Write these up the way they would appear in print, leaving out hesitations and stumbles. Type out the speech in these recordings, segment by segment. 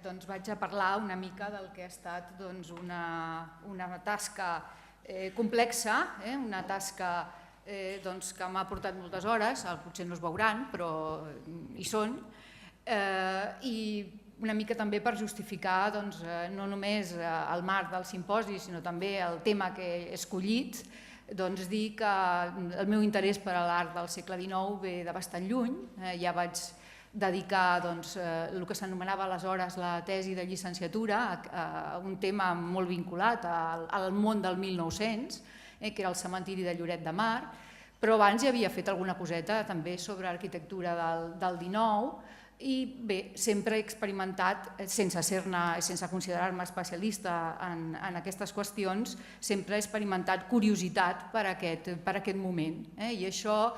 Doncs vaig a parlar una mica del que ha estat una tasca complexa, una tasca que m'ha portat moltes hores, potser no es veuran, però hi són, i una mica també per justificar no només el marc del simposi, sinó també el tema que he escollit, dir que el meu interès per a l'art del segle XIX ve de bastant lluny. Ja vaig dedicar el que s'anomenava aleshores la tesi de llicenciatura a un tema molt vinculat al món del 1900, que era el cementiri de Lloret de Mar, però abans ja havia fet alguna coseta també sobre arquitectura del XIX i bé, sempre he experimentat, sense considerar-me especialista en aquestes qüestions, sempre he experimentat curiositat per aquest moment, i això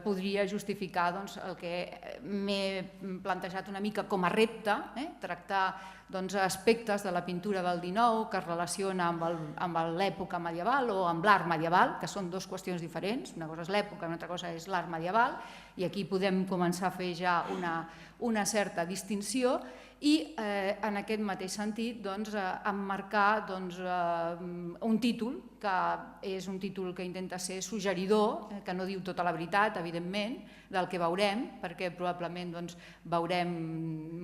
podria justificar el que m'he plantejat una mica com a repte, tractar aspectes de la pintura del XIX que es relaciona amb l'època medieval o amb l'art medieval, que són dues qüestions diferents, una cosa és l'època i una altra cosa és l'art medieval, i aquí podem començar a fer ja una certa distinció i en aquest mateix sentit emmarcar un títol que és un títol que intenta ser suggeridor, que no diu tota la veritat, evidentment, del que veurem, perquè probablement veurem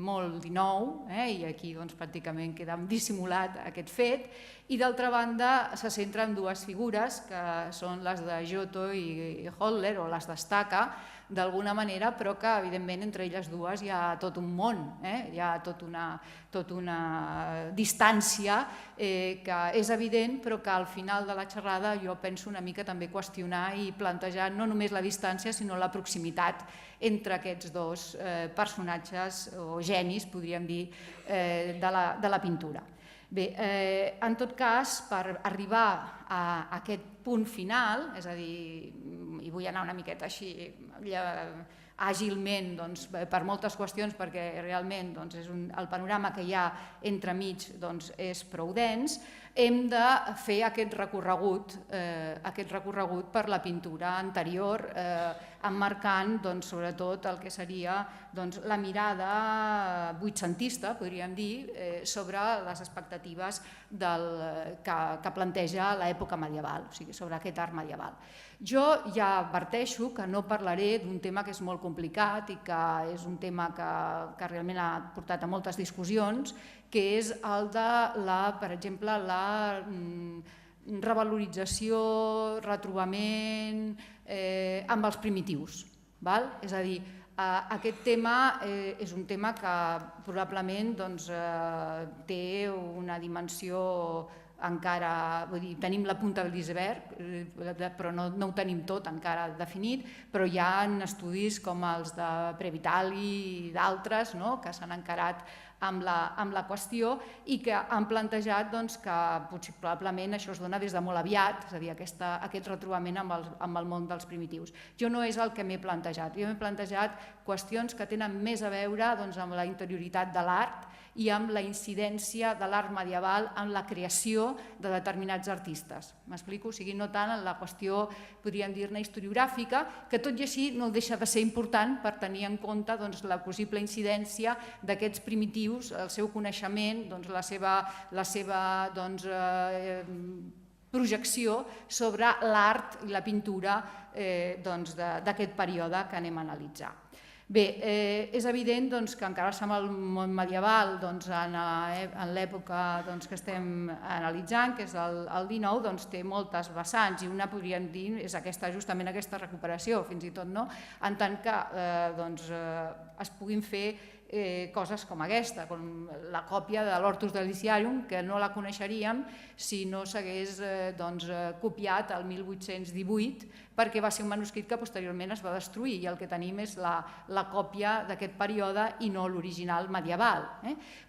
molt XIX i aquí pràcticament queda dissimulat aquest fet, i d'altra banda se centra en dues figures que són les de Giotto i Hodler, o les destaca d'alguna manera, però que evidentment entre elles dues hi ha tot un món, hi ha tota una distància que és evident, però que al final de la xerrada jo penso una mica també qüestionar i plantejar no només la distància sinó la proximitat entre aquests dos personatges o genis, podríem dir, de la pintura. Bé, en tot cas, per arribar a aquest punt final, és a dir, i vull anar una miqueta així àgilment per moltes qüestions, perquè realment el panorama que hi ha entremig és prou dens, hem de fer aquest recorregut per la pintura anterior, emmarcant sobretot el que seria la mirada vuitcentista, podríem dir, sobre les expectatives que planteja l'època medieval, o sigui, sobre aquest art medieval. Jo ja adverteixo que no parlaré d'un tema que és molt complicat i que és un tema que realment ha portat a moltes discussions, que és el de, per exemple, la revalorització, retrobament amb els primitius. És a dir, aquest tema és un tema que probablement té una dimensió encara, vull dir, tenim la punta de l'iceberg, però no ho tenim tot encara definit, però hi ha estudis com els de Previtali i d'altres que s'han encarat amb la qüestió i que han plantejat que probablement això es dona des de molt aviat, és a dir, aquest retrobament amb el món dels primitius. Jo no és el que m'he plantejat, jo m'he plantejat qüestions que tenen més a veure amb la interioritat de l'art i amb la incidència de l'art medieval en la creació de determinats artistes. M'explico? O sigui, no tant en la qüestió, podríem dir-ne, historiogràfica, que tot i així no deixa de ser important per tenir en compte la possible incidència d'aquests primitius, el seu coneixement, la seva projecció sobre l'art i la pintura d'aquest període que anem a analitzar. Bé, és evident que encarar-se amb el món medieval en l'època que estem analitzant, que és el XIX, té moltes vessants i una, podríem dir, és justament aquesta recuperació, fins i tot, en tant que es puguin fer coses com aquesta, com la còpia de l'Hortus Deliciarum, que no la coneixeríem si no s'hagués copiat el 1818, perquè va ser un manuscrit que posteriorment es va destruir i el que tenim és la còpia d'aquest període i no l'original medieval.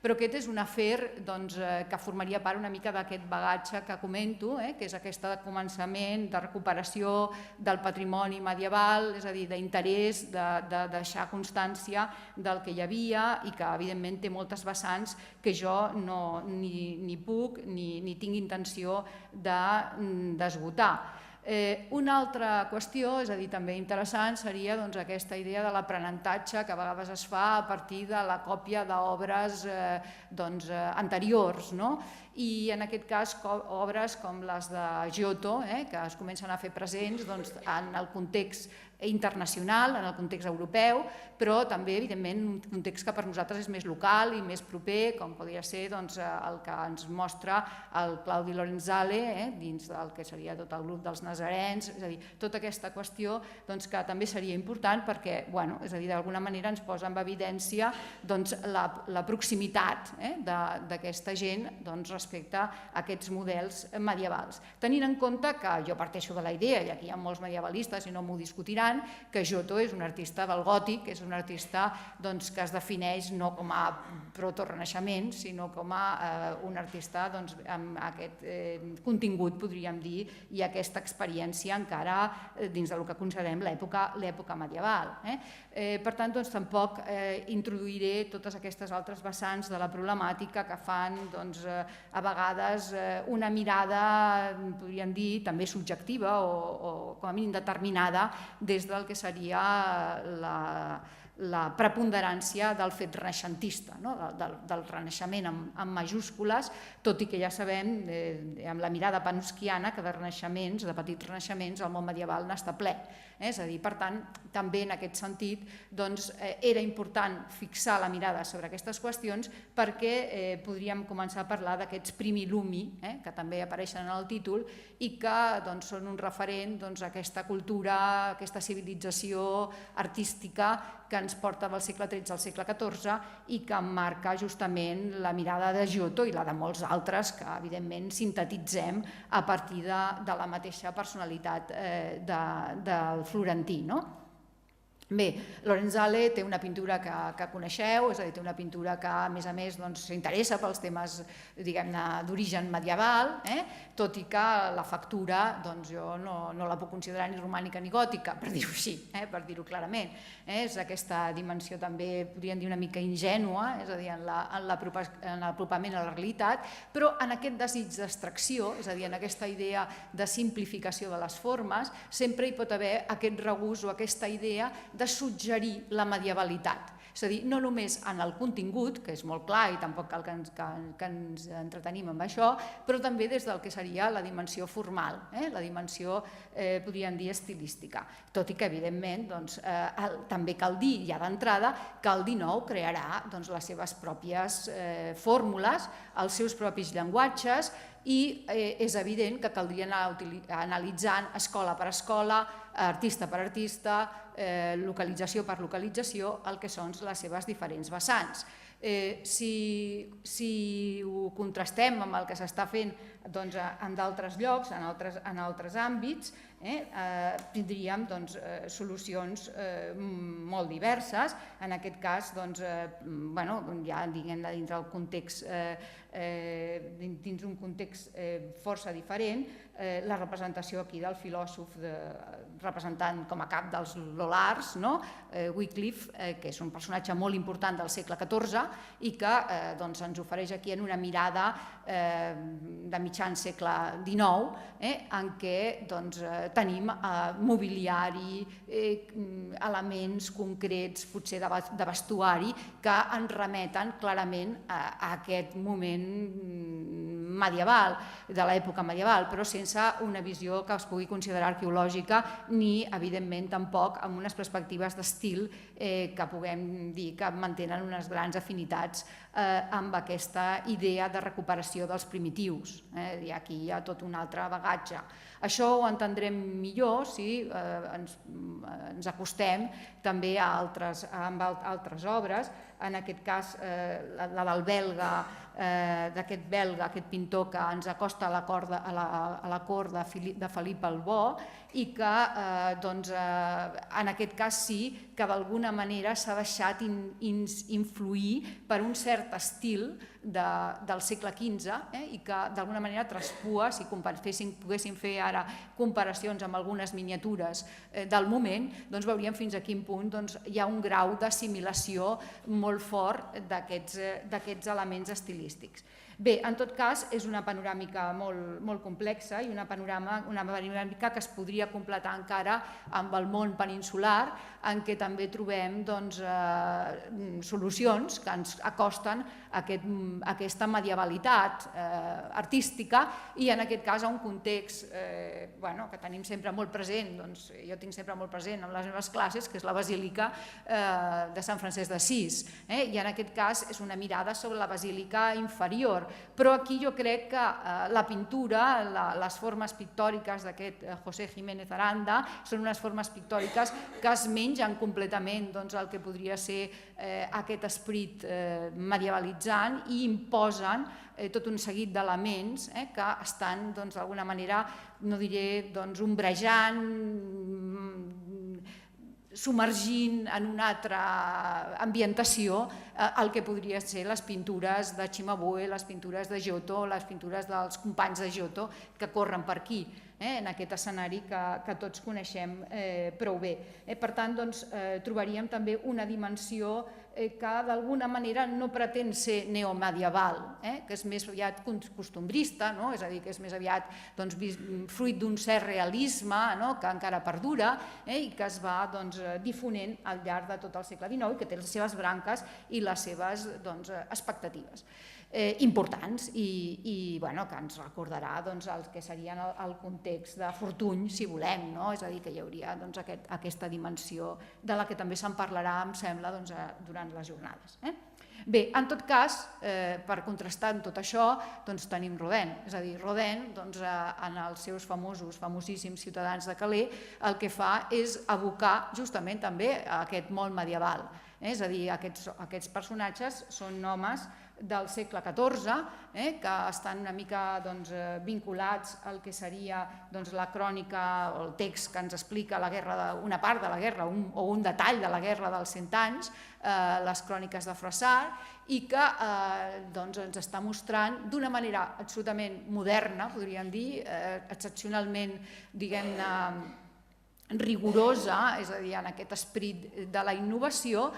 Però aquest és un afer que formaria part una mica d'aquest bagatge que comento, que és aquest començament de recuperació del patrimoni medieval, és a dir, d'interès, de deixar constància del que hi havia i que evidentment té moltes vessants que jo ni puc ni tinc intenció d'esgotar. Una altra qüestió, és a dir, també interessant, seria aquesta idea de l'aprenentatge que a vegades es fa a partir de la còpia d'obres anteriors, i en aquest cas obres com les de Giotto, que es comencen a fer presents en el context internacional, en el context europeu, però també, evidentment, un context que per nosaltres és més local i més proper, com podria ser el que ens mostra el Claudi Lorenzale dins del que seria tot el grup dels Nazarens, és a dir, tota aquesta qüestió que també seria important perquè, és a dir, d'alguna manera ens posa en evidència la proximitat d'aquesta gent respecte a aquests models medievals. Tenint en compte que jo parteixo de la idea, i aquí hi ha molts medievalistes i no m'ho discutiran, que Giotto és un artista del gòtic, és un artista que es defineix no com a proto-renaixement, sinó com a un artista amb aquest contingut, podríem dir, i aquesta experiència encara dins del que considerem l'època medieval. Per tant, tampoc introduiré totes aquestes altres vessants de la problemàtica que fan a vegades una mirada, podríem dir, també subjectiva o com a mínim determinada des del que seria la preponderància del fet renaixentista, del renaixement amb majúscules, tot i que ja sabem, amb la mirada panusquiana, que de renaixements, de petits renaixements, el món medieval n'està ple. És a dir, per tant, també en aquest sentit era important fixar la mirada sobre aquestes qüestions perquè podríem començar a parlar d'aquests primi lumi, que també apareixen en el títol, i que són un referent a aquesta cultura, aquesta civilització artística que ens porta del segle XIII al segle XIV i que emmarca justament la mirada de Giotto i la de molts altres que evidentment sintetitzem a partir de la mateixa personalitat del florentí. Bé, Lorenzale té una pintura que coneixeu, és a dir, té una pintura que a més s'interessa pels temes d'origen medieval, tot i que la factura jo no la puc considerar ni romànica ni gòtica, per dir-ho així, per dir-ho clarament. És aquesta dimensió també, podríem dir, una mica ingènua, és a dir, en l'apropament a la realitat, però en aquest desig d'abstracció, és a dir, en aquesta idea de simplificació de les formes, sempre hi pot haver aquest regust o aquesta idea de suggerir la medievalitat. És a dir, no només en el contingut, que és molt clar i tampoc cal que ens entretenim amb això, però també des del que seria la dimensió formal, la dimensió, podríem dir, estilística. Tot i que, evidentment, també cal dir, ja d'entrada, que el XIX crearà les seves pròpies fórmules, els seus propis llenguatges, i és evident que caldria anar analitzant escola per escola, artista per artista, localització per localització, el que són les seves diferents vessants. Si ho contrastem amb el que s'està fent en d'altres llocs, en altres àmbits, tindríem solucions molt diverses. En aquest cas, ja dins del context, dins un context força diferent, la representació aquí del filòsof representant com a cap dels Lollards, Wycliffe, que és un personatge molt important del segle XIV i que ens ofereix aquí en una mirada de mitjan segle XIX, en què tenim mobiliari, elements concrets, potser de vestuari, que ens remeten clarament a aquest moment medieval, de l'època medieval, però sense una visió que es pugui considerar arqueològica ni, evidentment, tampoc amb unes perspectives d'estil que puguem dir que mantenen unes grans afinitats amb aquesta idea de recuperació dels primitius. Aquí hi ha tot un altre bagatge. Això ho entendrem millor si ens acostem també a altres obres, en aquest cas la del belga, d'aquest belga, aquest pintor que ens acosta a la cort de Felip el Bo i que en aquest cas sí que d'alguna manera s'ha deixat influir per un cert estil del segle XV i que d'alguna manera traspua, si poguéssim fer ara comparacions amb algunes miniatures del moment, veuríem fins a quin punt hi ha un grau d'assimilació molt fort d'aquests elements estilístics. Bé, en tot cas, és una panoràmica molt complexa i una panoràmica que es podria completar encara amb el món peninsular, en què també trobem solucions que ens acosten a aquesta medievalitat artística i en aquest cas a un context que tenim sempre molt present, jo tinc sempre molt present en les meves classes, que és la Basílica de Sant Francesc d'Assís, i en aquest cas és una mirada sobre la Basílica inferior, però aquí jo crec que la pintura, les formes pictòriques d'aquest José Jiménez Aranda són unes formes pictòriques que es mengen completament el que podria ser aquest esperit medievalitzant i imposen tot un seguit d'elements que estan d'alguna manera, no diré ombrejant, submergint en una altra ambientació el que podrien ser les pintures de Cimabue, les pintures de Giotto, les pintures dels companys de Giotto que corren per aquí, en aquest escenari que tots coneixem prou bé. Per tant, trobaríem també una dimensió que d'alguna manera no pretén ser neomedieval, que és més aviat costumbrista, és a dir, que és més aviat fruit d'un cert realisme que encara perdura i que es va difonent al llarg de tot el segle XIX i que té les seves branques i les seves expectatives importants i que ens recordarà el que seria el context de Fortuny, si volem, és a dir, que hi hauria aquesta dimensió de la que també se'n parlarà, em sembla, durant les jornades. Bé, en tot cas, per contrastar amb tot això, tenim Rodin, és a dir, Rodin, en els seus famosíssims Ciutadans de Calais, el que fa és evocar justament també aquest món medieval, és a dir, aquests personatges són homes del segle XIV, que estan una mica vinculats al que seria la crònica o el text que ens explica una part de la guerra o un detall de la guerra dels 100 anys, les cròniques de Froissart, i que ens està mostrant d'una manera absolutament moderna, podríem dir, excepcionalment, diguem-ne, rigorosa, és a dir, en aquest esperit de la innovació,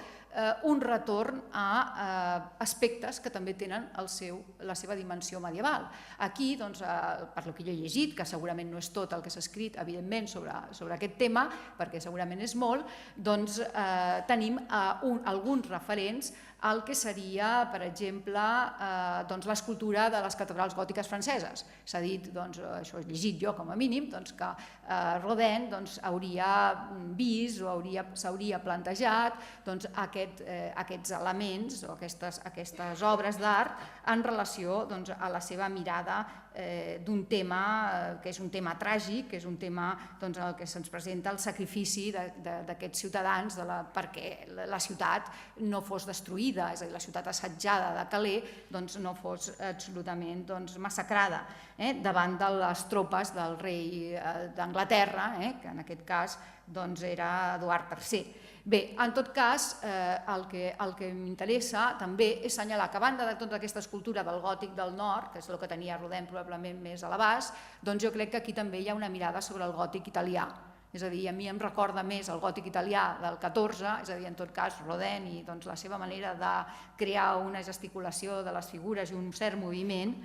un retorn a aspectes que també tenen la seva dimensió medieval. Aquí, per lo que jo he llegit, que segurament no és tot el que s'ha escrit, evidentment, sobre aquest tema, perquè segurament és molt, tenim alguns referents al que seria, per exemple, l'escultura de les catedrals gòtiques franceses. S'ha dit, això he llegit jo com a mínim, que Rodin hauria vist o s'hauria plantejat aquests elements o aquestes obres d'art en relació a la seva mirada d'un tema que és un tema tràgic, que és un tema en el que se'ns presenta el sacrifici d'aquests ciutadans perquè la ciutat no fos destruïda, és a dir, la ciutat assetjada de Calais no fos absolutament massacrada davant de les tropes del rei d'Anglaterra, que en aquest cas era Eduard III. Bé, en tot cas, el que m'interessa també és assenyalar que a banda de tota aquesta escultura del gòtic del nord, que és el que tenia Rodin probablement més a l'abast, jo crec que aquí també hi ha una mirada sobre el gòtic italià. És a dir, a mi em recorda més el gòtic italià del XIV, és a dir, en tot cas, Rodin i la seva manera de crear una gesticulació de les figures i un cert moviment,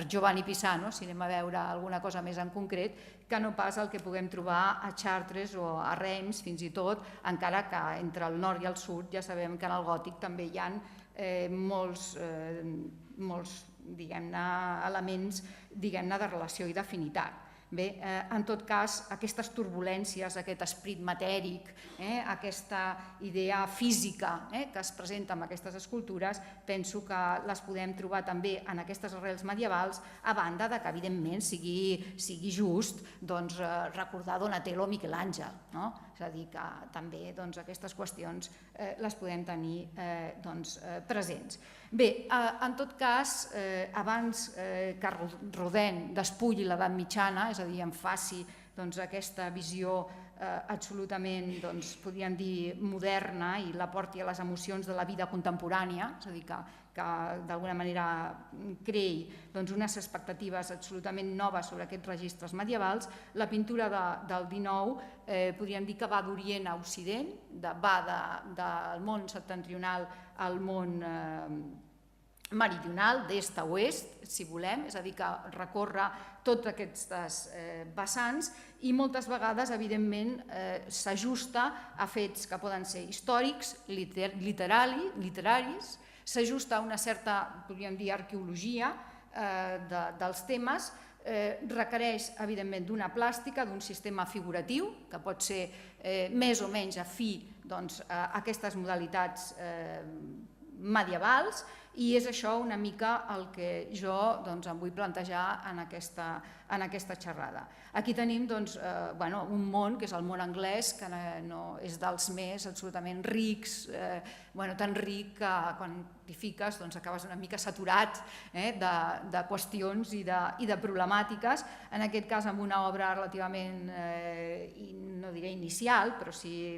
Giovanni Pisano, si anem a veure alguna cosa més en concret, que no pas el que puguem trobar a Chartres o a Reims, fins i tot, encara que entre el nord i el sud ja sabem que en el gòtic també hi ha molts elements de relació i d'afinitat. Bé, en tot cas, aquestes turbulències, aquest esperit matèric, aquesta idea física que es presenta en aquestes escultures, penso que les podem trobar també en aquestes arrels medievals, a banda que, evidentment, sigui just recordar Donatello o Miquel Àngel. És a dir, que també aquestes qüestions les podem tenir presents. Bé, en tot cas, abans que Rodin despulli l'edat mitjana, és a dir, en faci aquesta visió absolutament, podríem dir, moderna i la porti a les emocions de la vida contemporània, és a dir, que d'alguna manera creï unes expectatives absolutament noves sobre aquests registres medievals, la pintura del XIX podríem dir que va d'Orient a Occident, va del món septentrional al món meridional, d'est a oest, si volem, és a dir, que recorre tots aquests vessants i moltes vegades, evidentment, s'ajusta a fets que poden ser històrics, literaris, s'ajusta a una certa, podríem dir, arqueologia dels temes, requereix, evidentment, d'una plàstica, d'un sistema figuratiu, que pot ser més o menys afí a aquestes modalitats medievals, i és això una mica el que jo em vull plantejar en aquesta xerrada. Aquí tenim un món, que és el món anglès, que és dels més absolutament rics, tan ric que quan t'hi fiques acabes una mica saturat de qüestions i de problemàtiques, en aquest cas amb una obra relativament, no diré inicial, però sí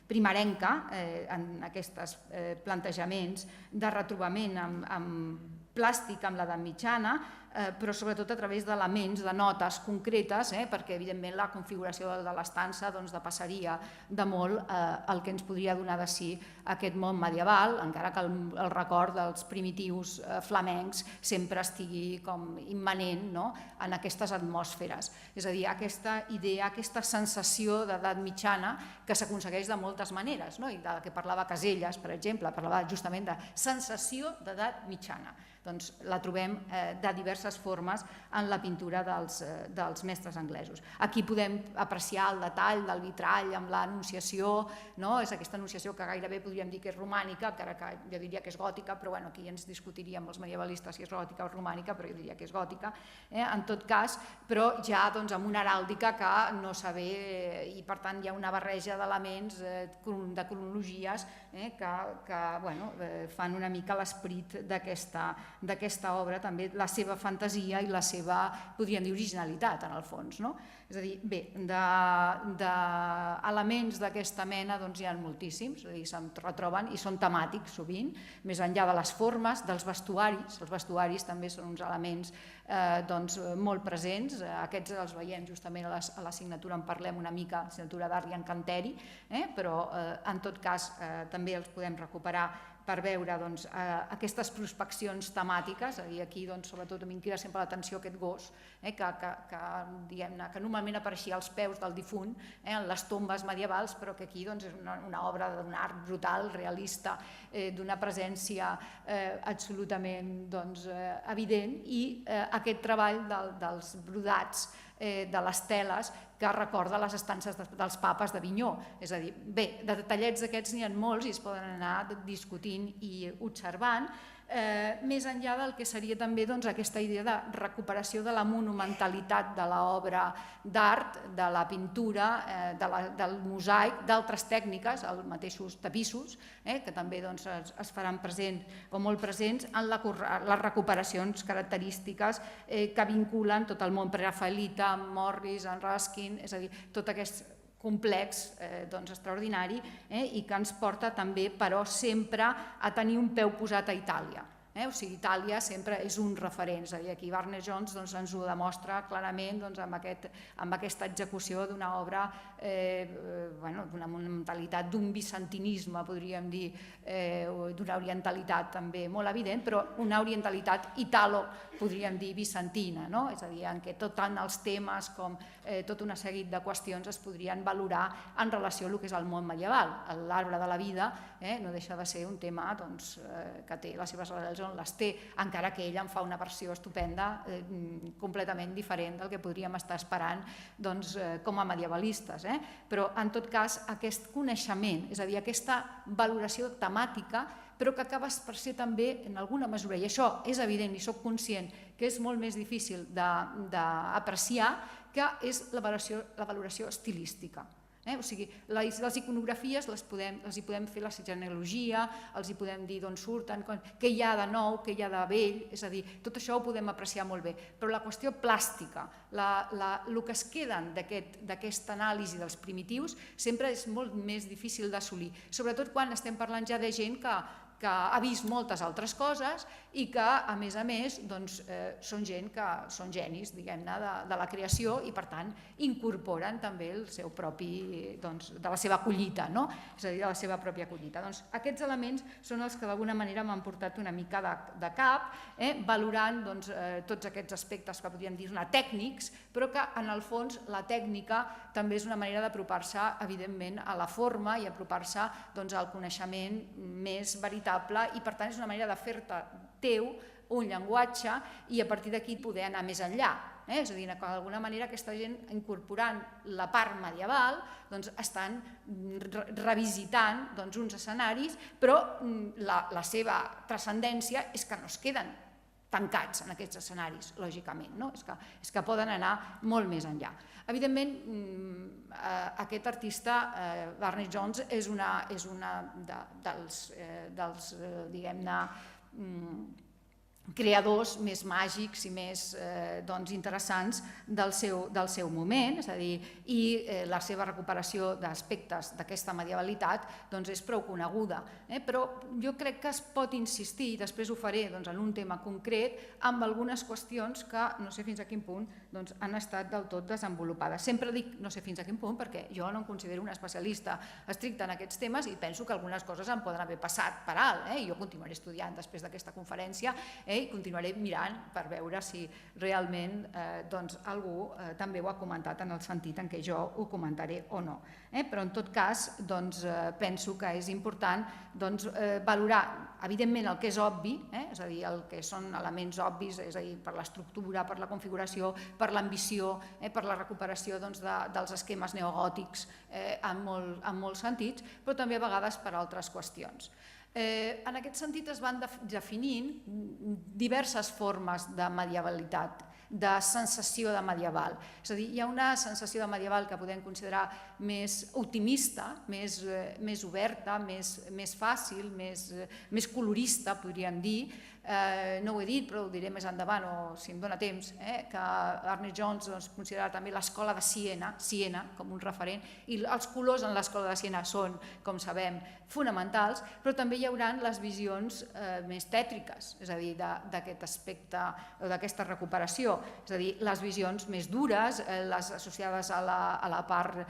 primerenca en aquests plantejaments de retrobament amb plàstic amb l'edat mitjana, però sobretot a través d'elements, de notes concretes, perquè evidentment la configuració de l'estança depassaria de molt el que ens podria donar de si aquest món medieval, encara que el record dels primitius flamencs sempre estigui com immanent en aquestes atmosferes. És a dir, aquesta idea, aquesta sensació d'edat mitjana que s'aconsegueix de moltes maneres, i de la que parlava Caselles, per exemple, parlava justament de sensació d'edat mitjana. Doncs la trobem de diverses formes en la pintura dels mestres anglesos. Aquí podem apreciar el detall del vitrall amb l'Anunciació, és aquesta Anunciació que gairebé podríem dir que és romànica, encara que jo diria que és gòtica, però aquí ens discutiríem els medievalistes si és gòtica o romànica, però jo diria que és gòtica, en tot cas, però ja amb una heràldica que no saber, i per tant hi ha una barreja d'elements, de cronologies, que fan una mica l'esperit d'aquesta obra, també la seva fantasia i la seva, podríem dir, originalitat en el fons. És a dir, bé, d'elements d'aquesta mena hi ha moltíssims, se'n retroben i són temàtics sovint, més enllà de les formes, dels vestuaris. Els vestuaris també són uns elements molt presents, aquests els veiem justament a l'assignatura, en parlem una mica, l'assignatura d'art i encanteri, però en tot cas també els podem recuperar per veure aquestes prospeccions temàtiques. Aquí sobretot em crida sempre l'atenció aquest gos que normalment apareixia als peus del difunt en les tombes medievals, però que aquí és una obra d'un art brutal, realista, d'una presència absolutament evident, i aquest treball dels brodats de les teles que recorda les estances dels papes d'Avinyó. És a dir, bé, de detallets d'aquests n'hi ha molts i es poden anar discutint i observant, més enllà del que seria també aquesta idea de recuperació de la monumentalitat de l'obra d'art, de la pintura, del mosaic, d'altres tècniques, els mateixos tapissos, que també es faran presents o molt presents en les recuperacions característiques que vinculen tot el món prerafaelita, Morris, en Ruskin, és a dir, tot aquest complex extraordinari, i que ens porta també, però sempre a tenir un peu posat a Itàlia. O sigui, Itàlia sempre és un referent, és a dir, aquí Burne-Jones ens ho demostra clarament amb aquesta execució d'una obra, d'una monumentalitat, d'un bizantinisme, podríem dir, d'una orientalitat també molt evident, però una orientalitat italo, podríem dir, bizantina, és a dir, en què tant els temes com tot un seguit de qüestions es podrien valorar en relació a el que és el món medieval. L'arbre de la vida no deixa de ser un tema que té les seves arrels on les té, encara que ell en fa una versió estupenda, completament diferent del que podríem estar esperant com a medievalistes. Però, en tot cas, aquest coneixement, és a dir, aquesta valoració temàtica, però que acaba per ser també, en alguna mesura, i això és evident i soc conscient que és molt més difícil d'apreciar, que és la valoració estilística. O sigui, les iconografies els hi podem fer la genealogia, els hi podem dir d'on surten, què hi ha de nou, què hi ha de vell, és a dir, tot això ho podem apreciar molt bé, però la qüestió plàstica, el que es queden d'aquesta anàlisi dels primitius sempre és molt més difícil d'assolir, sobretot quan estem parlant ja de gent que ha vist moltes altres coses i que, a més, són gent que són genis, diguem-ne, de la creació i, per tant, incorporen també el seu propi, de la seva collita, no? És a dir, de la seva pròpia collita. Aquests elements són els que d'alguna manera m'han portat una mica de cap, valorant tots aquests aspectes que podríem dir-ne tècnics, però que en el fons la tècnica també és una manera d'apropar-se, evidentment, a la forma i apropar-se al coneixement més veritable i, per tant, és una manera de fer-te teu un llenguatge i a partir d'aquí poder anar més enllà. És a dir, que d'alguna manera aquesta gent, incorporant la part medieval, estan revisitant uns escenaris, però la seva transcendència és que no es queden tancats en aquests escenaris, lògicament, és que poden anar molt més enllà. Evidentment, aquest artista, Barnett Jones, és una dels, diguem-ne, creadors més màgics i més interessants del seu moment, és a dir, i la seva recuperació d'aspectes d'aquesta medievalitat és prou coneguda. Però jo crec que es pot insistir, i després ho faré en un tema concret, amb algunes qüestions que no sé fins a quin punt han estat del tot desenvolupades. Sempre dic no sé fins a quin punt perquè jo no em considero una especialista estricta en aquests temes i penso que algunes coses em poden haver passat per alt. Jo continuaré estudiant després d'aquesta conferència i continuaré mirant per veure si realment algú també ho ha comentat en el sentit en què jo ho comentaré o no. Però en tot cas penso que és important valorar evidentment el que és obvi, és a dir, el que són elements obvis, és a dir, per l'estructura, per la configuració, per l'ambició, per la recuperació dels esquemes neogòtics en molts sentits, però també a vegades per altres qüestions. En aquest sentit es van definint diverses formes de medievalitat, de sensació de medieval. És a dir, hi ha una sensació de medieval que podem considerar més optimista, més oberta, més fàcil, més colorista, podríem dir. No ho he dit, però ho diré més endavant, o si em dóna temps, que Barnett Jones considera també l'escola de Siena com un referent, i els colors en l'escola de Siena són, com sabem, fonamentals, però també hi haurà les visions més tètriques, és a dir, d'aquest aspecte o d'aquesta recuperació, és a dir, les visions més dures, les associades a la part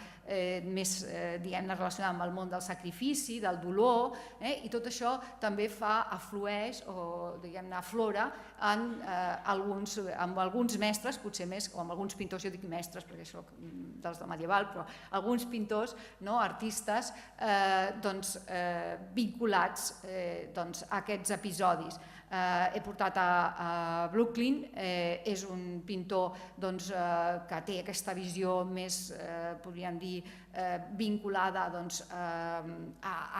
més, diguem-ne, relacionada amb el món del sacrifici, del dolor, i tot això també aflueix o, diguem-ne, aflora amb alguns mestres, potser més, o amb alguns pintors, jo dic mestres perquè soc dels de medieval, però alguns pintors, artistes, vinculats a aquests episodis. He portat a Brooklyn, és un pintor que té aquesta visió més, podríem dir, vinculada a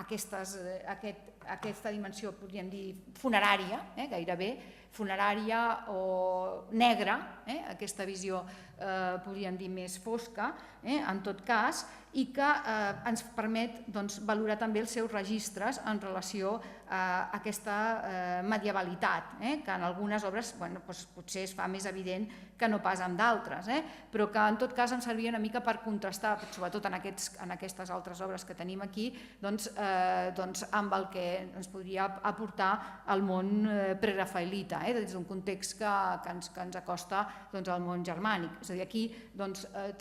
aquesta dimensió, podríem dir, funerària, gairebé, funerària o negra, aquesta visió, podríem dir, més fosca, en tot cas, i que ens permet valorar també els seus registres en relació a aquesta medievalitat, que en algunes obres potser es fa més evident que no pas en d'altres, però que en tot cas ens servia una mica per contrastar, sobretot en aquestes altres obres que tenim aquí, amb el que ens podria aportar el món prerafaelita, des d'un context que ens acosta al món germànic. És a dir, aquí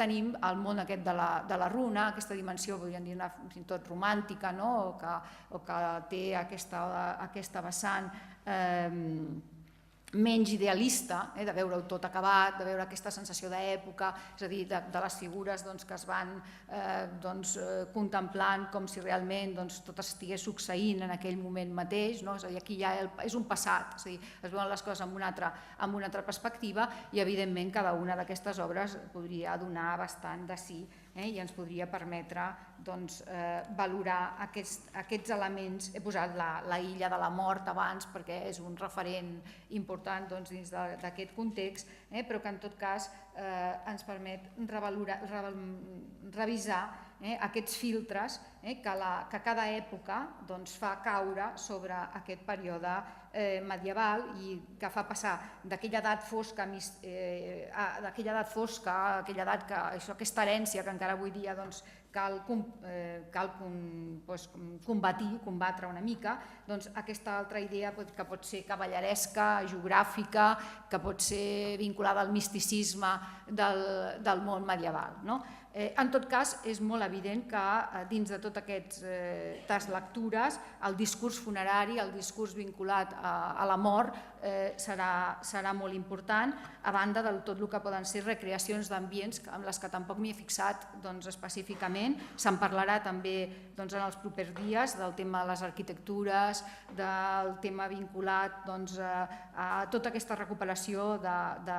tenim el món aquest de la runa, aquesta dimensió, podríem dir, fins i tot romàntica, o que té aquesta vessant menys idealista, de veure-ho tot acabat, de veure aquesta sensació d'època, és a dir, de les figures que es van contemplant com si realment tot estigués succeint en aquell moment mateix, és a dir, aquí ja és un passat, és a dir, es veuen les coses amb una altra perspectiva i evidentment cada una d'aquestes obres podria donar bastant de sí i ens podria permetre valorar aquests elements. He posat la illa de la mort abans perquè és un referent important dins d'aquest context, però que en tot cas ens permet revisar aquests filtres que cada època fa caure sobre aquest període medieval i que fa passar d'aquella edat fosca, aquesta herència que encara avui dia cal combatre una mica aquesta altra idea que pot ser cavalleresca, geogràfica, que pot ser vinculada al misticisme del món medieval. En tot cas, és molt evident que dins de totes aquestes lectures el discurs funerari, el discurs vinculat a la mort serà molt important, a banda de tot el que poden ser recreacions d'ambients amb les que tampoc m'hi he fixat específicament. Se'n parlarà també en els propers dies del tema de les arquitectures, del tema vinculat a tota aquesta recuperació de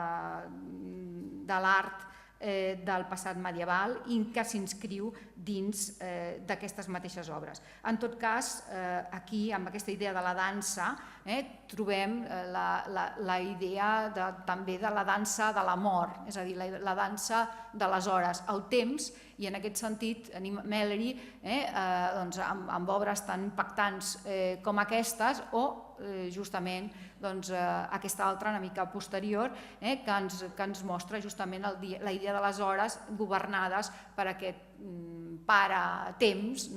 l'art del passat medieval i que s'inscriu dins d'aquestes mateixes obres. En tot cas, aquí, amb aquesta idea de la dansa, trobem la idea també de la dansa de la mort, és a dir, la dansa de les hores, el temps, i en aquest sentit, Malory, amb obres tan impactants com aquestes, o justament aquesta altra una mica posterior que ens mostra justament la idea de les hores governades per aquest pare-temps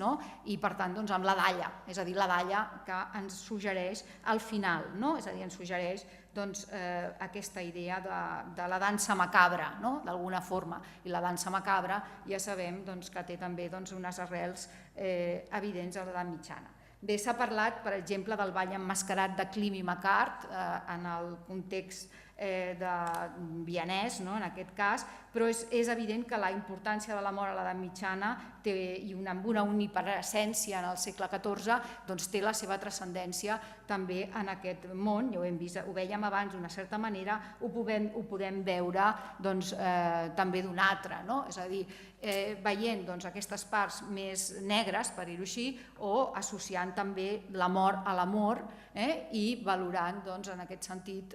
i per tant amb la dalla, és a dir, la dalla que ens suggereix al final, és a dir, ens suggereix aquesta idea de la dansa macabra, d'alguna forma, i la dansa macabra ja sabem que té també unes arrels evidents a l'edat mitjana. Bé, s'ha parlat, per exemple, del ball emmascarat de Clym i Macart en el context vienès, en aquest cas, però és evident que la importància de la mort a l'edat mitjana i amb una omnipresència en el segle XIV té la seva transcendència també en aquest món, ja ho vèiem abans d'una certa manera, ho podem veure també d'una altra, és a dir, veient aquestes parts més negres, per dir-ho així, o associant també la mort a l'amor i valorant en aquest sentit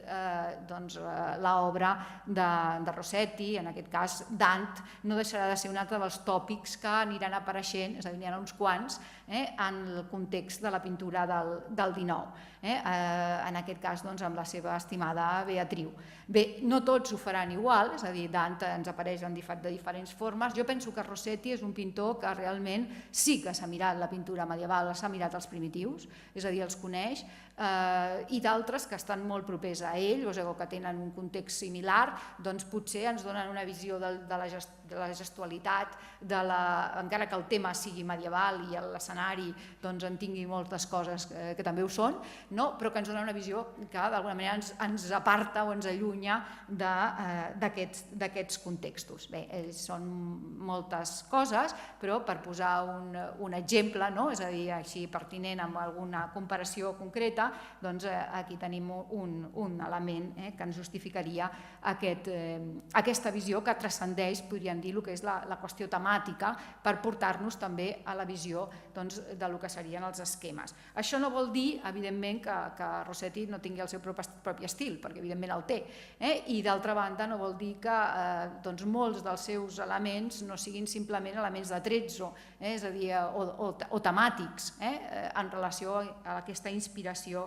l'obra de Rossetti, en aquest cas Dant, no deixarà de ser un altre dels tòpics que aniran apareixent, és a dir, n'hi ha uns quants, en el context de la pintura del XIX, en aquest cas amb la seva estimada Beatriu. Bé, no tots ho faran igual, és a dir, Dant ens apareix de diferents formes. Jo penso que Rossetti és un pintor que realment sí que s'ha mirat la pintura medieval, s'ha mirat els primitius, és a dir, els coneix, i d'altres que estan molt propers a ell, o que tenen un context similar, doncs potser ens donen una visió de la gestualitat, encara que el tema sigui medieval i l'escenari en tingui moltes coses que també ho són, però que ens donen una visió que d'alguna manera ens aparta o ens allunya d'aquests contextos. Bé, són moltes coses, però per posar un exemple, és a dir, així pertinent amb alguna comparació concreta, doncs aquí tenim un element que ens justificaria aquesta visió que transcendeix, podríem dir, el que és la qüestió temàtica per portar-nos també a la visió del que serien els esquemes. Això no vol dir, evidentment, que Rossetti no tingui el seu propi estil, perquè evidentment el té, i d'altra banda no vol dir que molts dels seus elements no siguin simplement elements de tretzo, és a dir, o temàtics en relació a aquesta inspiració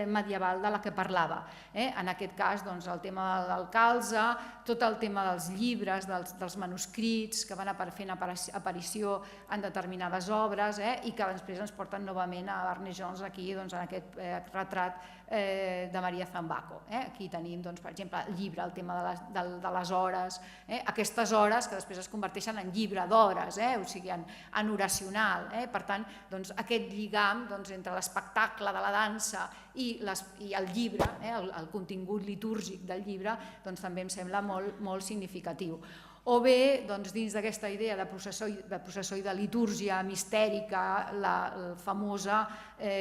medieval de la que parlava. En aquest cas, el tema del calze, tot el tema dels llibres, dels manuscrits que van fent aparició en determinades obres i que després ens porten novament a Ernest Jones aquí en aquest retrat de Maria Zambaco. Aquí tenim, per exemple, el llibre, el tema de les hores, aquestes hores que després es converteixen en llibre d'hores, o sigui, en oracional. Per tant, aquest lligam entre l'espectacle de la dansa i el llibre, el contingut litúrgic del llibre, també em sembla molt significatiu. O bé, dins d'aquesta idea de processó i de litúrgia mistèrica, la famosa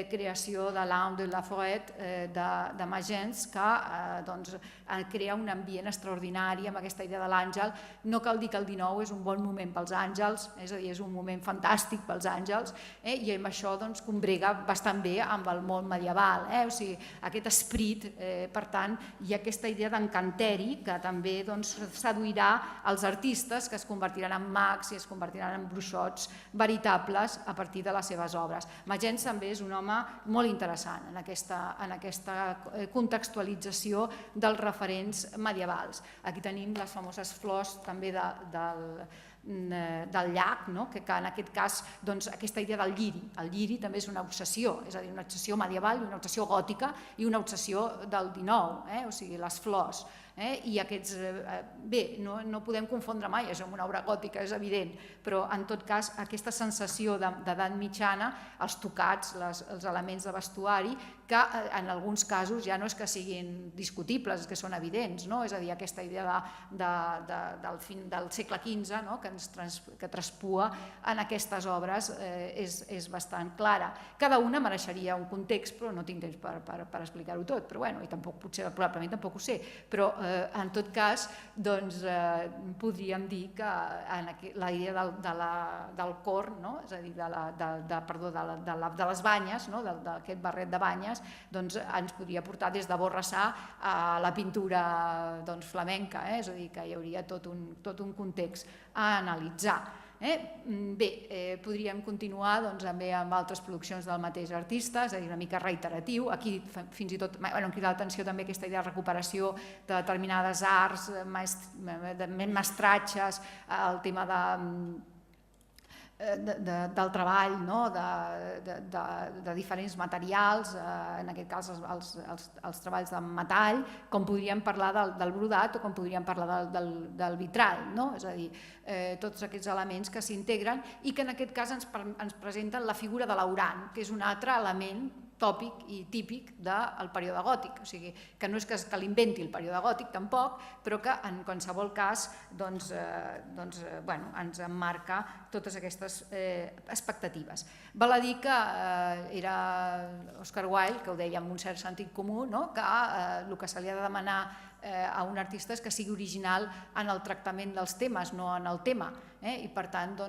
creació de l'Anne de la Forêt de Magens, que crea un ambient extraordinari amb aquesta idea de l'àngel. No cal dir que el XIX és un bon moment pels àngels, és a dir, és un moment fantàstic pels àngels, i amb això combrega bastant bé amb el món medieval, o sigui, aquest esperit, per tant, i aquesta idea d'encanteri que també seduirà els artistes que es convertiran en mags i es convertiran en bruixots veritables a partir de les seves obres. Magens també és un home molt interessant en aquesta contextualització dels referents medievals. Aquí tenim les famoses flors també del llac, que en aquest cas aquesta idea del lliri. El lliri també és una obsessió, és a dir, una obsessió medieval, una obsessió gòtica i una obsessió del XIX, o sigui, les flors. I aquests, bé, no podem confondre mai això amb una obra gòtica, és evident, però en tot cas aquesta sensació d'edat mitjana, els tocats, els elements de vestuari, que en alguns casos ja no és que siguin discutibles, és que són evidents, és a dir, aquesta idea del segle XV que traspua en aquestes obres és bastant clara. Cada una mereixeria un context, però no tinc temps per explicar-ho tot, però bueno, i tampoc potser, probablement tampoc ho sé, però en tot cas podríem dir que la idea del cor, és a dir, de les banyes, d'aquest barret de banyes, ens podria portar des de Borrassà a la pintura flamenca, és a dir, que hi hauria tot un context a analitzar. Bé, podríem continuar també amb altres produccions del mateix artista, és a dir, una mica reiteratiu. Aquí fins i tot em crida l'atenció també aquesta idea de recuperació de determinades arts, mestratges, el tema del treball, de diferents materials, en aquest cas els treballs de metall, com podríem parlar del brodat o com podríem parlar del vitrall, és a dir, tots aquests elements que s'integren i que en aquest cas ens presenten la figura de l'aurant, que és un altre element tòpic i típic del període gòtic, o sigui, que no és que l'inventi el període gòtic tampoc, però que en qualsevol cas ens emmarca totes aquestes expectatives. Val a dir que era Oscar Wilde, que ho deia amb un cert sentit comú, que el que se li ha de demanar a un artista és que sigui original en el tractament dels temes, no en el tema, i per tant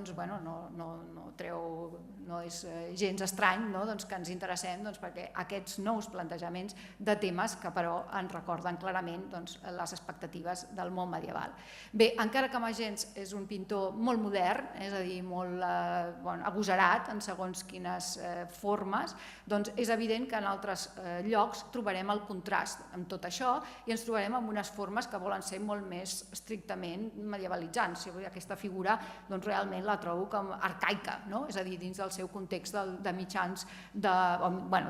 no és gens estrany que ens interessem perquè aquests nous plantejaments de temes que però ens recorden clarament les expectatives del món medieval. Bé, encara que Magents és un pintor molt modern, és a dir, molt agosarat en segons quines formes, doncs és evident que en altres llocs trobarem el contrast amb tot això i ens trobarem amb unes formes que volen ser molt més estrictament medievalitzants. Aquesta figura realment la trobo com arcaica, és a dir, dins del seu context de mitjans de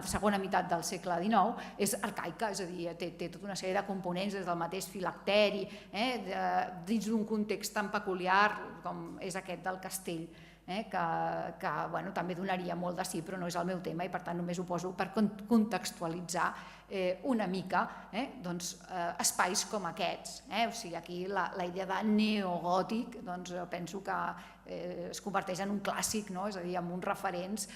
segona meitat del segle XIX, és arcaica, és a dir, té tota una sèrie de components des del mateix filacteri, dins d'un context tan peculiar com és aquest del castell, que també donaria molt de sí, però no és el meu tema i per tant només ho poso per contextualitzar una mica espais com aquests. O sigui, aquí la idea de neogòtic penso que es converteix en un clàssic, és a dir, amb uns referents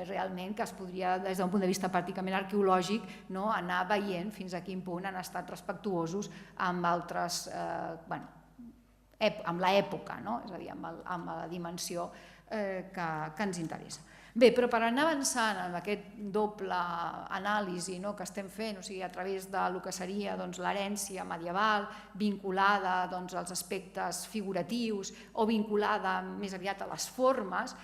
realment que es podria, des d'un punt de vista pràcticament arqueològic, anar veient fins a quin punt han estat respectuosos amb altres, amb l'època, és a dir, amb la dimensió que ens interessa. Bé, però per anar avançant en aquest doble anàlisi que estem fent, o sigui, a través del que seria l'herència medieval vinculada als aspectes figuratius o vinculada més aviat a les formes,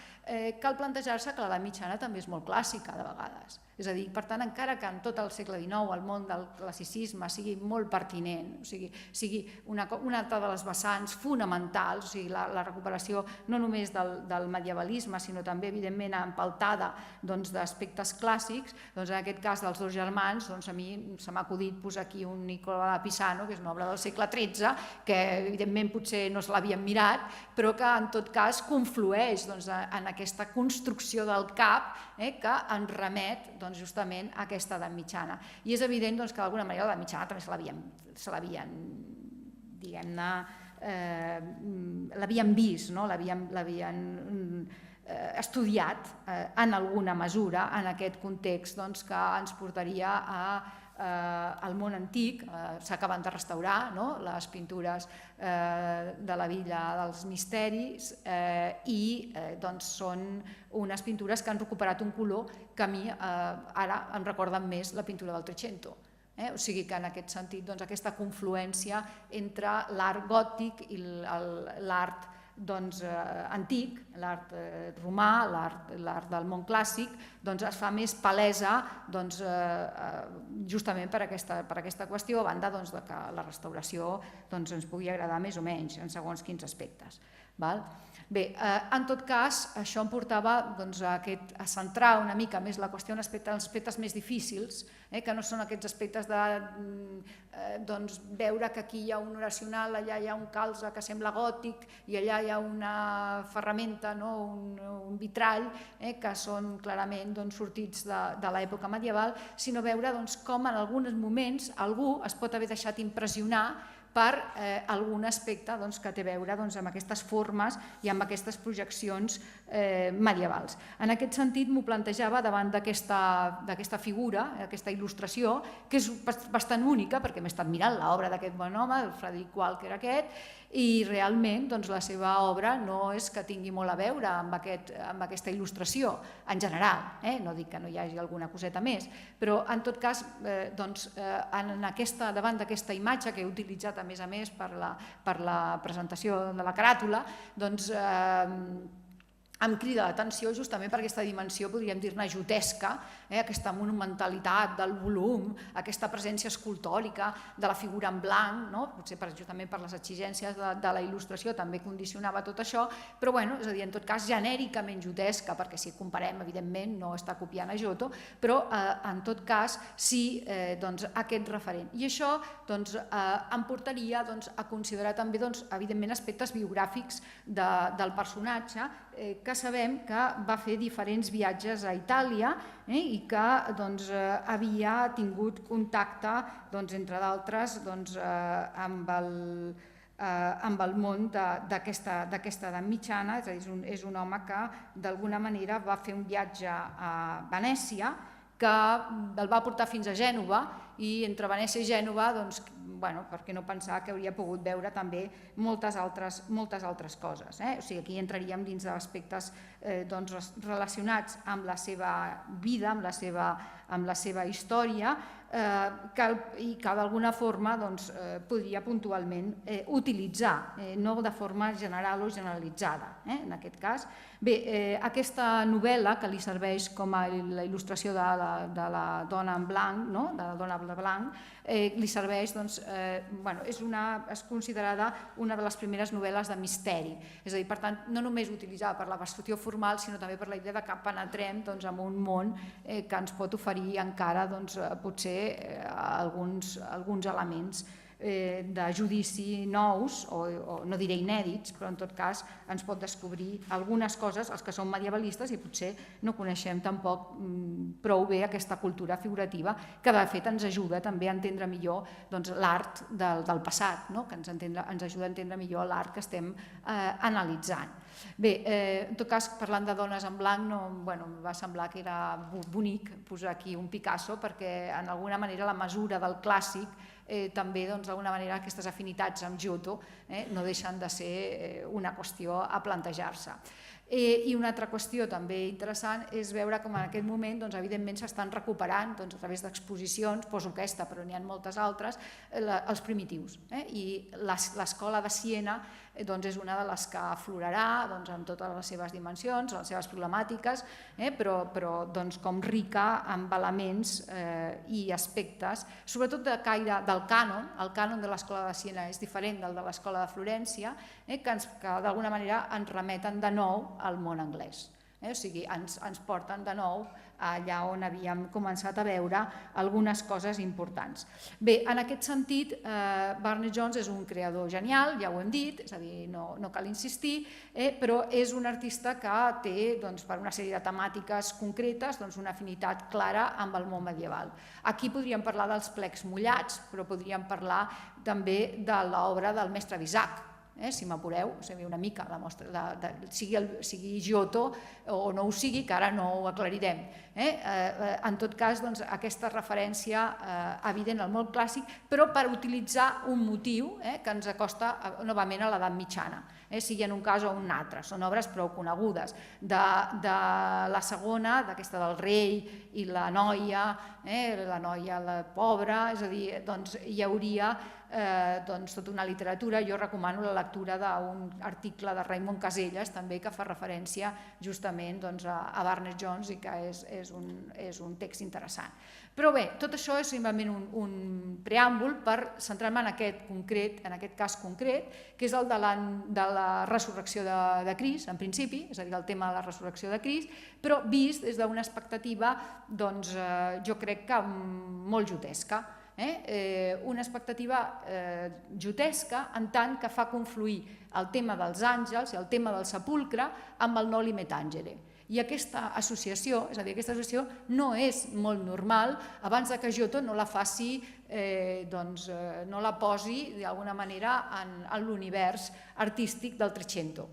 cal plantejar-se que l'edat mitjana també és molt clàssica de vegades. És a dir, per tant, encara que en tot el segle XIX el món del classicisme sigui molt pertinent, o sigui una altra de les vessants fonamentals, o sigui, la recuperació no només del medievalisme, sinó també, evidentment, empeltada d'aspectes clàssics, en aquest cas dels dos germans, a mi se m'ha acudit posar aquí un Nicola Pisano, que és una obra del segle XIII, que evidentment potser no se l'havien mirat, però que en tot cas conflueix en aquesta construcció del cap que ens remet justament a aquesta edat mitjana. I és evident que d'alguna manera l'edat mitjana també se l'havien, diguem-ne, l'havien vist, l'havien estudiat en alguna mesura en aquest context que ens portaria al món antic. S'acaben de restaurar les pintures de la Villa dels Misteris i són unes pintures que han recuperat un color que a mi ara em recorden més la pintura del Trecento. O sigui que en aquest sentit aquesta confluència entre l'art gòtic i l'art antic, l'art romà, l'art del món clàssic, es fa més palesa justament per aquesta qüestió, a banda que la restauració ens pugui agradar més o menys en segons quins aspectes. Bé, en tot cas, això em portava a centrar una mica més la qüestió en aspectes més difícils, que no són aquests aspectes de veure que aquí hi ha un oracional, allà hi ha un calze que sembla gòtic i allà hi ha una ferramenta, un vitrall, que són clarament sortits de l'època medieval, sinó veure com en alguns moments algú es pot haver deixat impressionar per algun aspecte que té a veure amb aquestes formes i amb aquestes projeccions medievals. En aquest sentit m'ho plantejava davant d'aquesta figura, aquesta il·lustració, que és bastant única perquè m'he estat mirant l'obra d'aquest bon home, el Frederic Walker aquest, i realment la seva obra no és que tingui molt a veure amb aquesta il·lustració en general, no dic que no hi hagi alguna coseta més, però en tot cas davant d'aquesta imatge que he utilitzat a més per la presentació de la caràtula, em crida l'atenció justament per aquesta dimensió, podríem dir-ne jotesca, aquesta monumentalitat del volum, aquesta presència escultòrica de la figura en blanc, potser justament per les exigències de la il·lustració també condicionava tot això, però és a dir, en tot cas genèricament jotesca, perquè si comparem evidentment no està copiant a Giotto, però en tot cas sí aquest referent. I això em portaria a considerar també evidentment aspectes biogràfics del personatge, que sabem que va fer diferents viatges a Itàlia i que havia tingut contacte, entre d'altres, amb el món d'aquesta edat mitjana, és a dir, és un home que d'alguna manera va fer un viatge a Venècia, que el va portar fins a Gènova, i entre Venècia i Gènova, per què no pensar que hauria pogut veure també moltes altres coses. O sigui, aquí entraríem dins d'aspectes relacionats amb la seva vida, amb la seva història, i que d'alguna forma podria puntualment utilitzar, no de forma general o generalitzada, en aquest cas. Bé, aquesta novel·la que li serveix com a la il·lustració de la dona en blanc, de la dona de blanc, li serveix, és considerada una de les primeres novel·les de misteri. És a dir, per tant, no només utilitzada per la qüestió formal, sinó també per la idea que penetrem en un món que ens pot oferir encara potser alguns elements de judici nous, o no diré inèdits, però en tot cas ens pot descobrir algunes coses, els que som medievalistes, i potser no coneixem tampoc prou bé aquesta cultura figurativa, que de fet ens ajuda també a entendre millor l'art del passat, que ens ajuda a entendre millor l'art que estem analitzant. Bé, en tot cas, parlant de dones en blanc, em va semblar que era bonic posar aquí un Picasso, perquè en alguna manera la mesura del clàssic també d'alguna manera aquestes afinitats amb Giotto no deixen de ser una qüestió a plantejar-se. I una altra qüestió també interessant és veure com en aquest moment evidentment s'estan recuperant a través d'exposicions, poso aquesta però n'hi ha moltes altres, els primitius. I l'escola de Siena és una de les que aflorarà amb totes les seves dimensions, les seves problemàtiques, però com rica amb elements i aspectes, sobretot de caire del cànon. El cànon de l'escola de Siena és diferent del de l'escola de Florència, que d'alguna manera ens remeten de nou al món anglès. O sigui, ens porten de nou allà on havíem començat a veure algunes coses importants. Bé, en aquest sentit, Burne Jones és un creador genial, ja ho hem dit, és a dir, no cal insistir, però és un artista que té, per una sèrie de temàtiques concretes, una afinitat clara amb el món medieval. Aquí podríem parlar dels plecs mullats, però podríem parlar també de l'obra del mestre Visac, si m'apureu, una mica, sigui Giotto o no ho sigui, que ara no ho aclarirem. En tot cas, aquesta referència evident al món clàssic, però per utilitzar un motiu que ens acosta novament a l'edat mitjana. sigui en un cas o un altre, són obres prou conegudes. De la segona, d'aquesta del rei i la noia pobra, és a dir, hi hauria tota una literatura. Jo recomano la lectura d'un article de Raimon Casellas també que fa referència justament a Barnes Jones i que és un text interessant. Però bé, tot això és simplement un preàmbul per centrar-me en aquest cas concret, que és el de la resurrecció de Crist, en principi, és a dir, el tema de la resurrecció de Crist, però vist des d'una expectativa, jo crec que molt jotesca. Una expectativa jotesca en tant que fa confluir el tema dels àngels i el tema del sepulcre amb el Noli Me Tangere. I aquesta associació, és a dir, aquesta associació no és molt normal abans que Giotto no la faci, no la posi d'alguna manera en l'univers artístic del Trecento.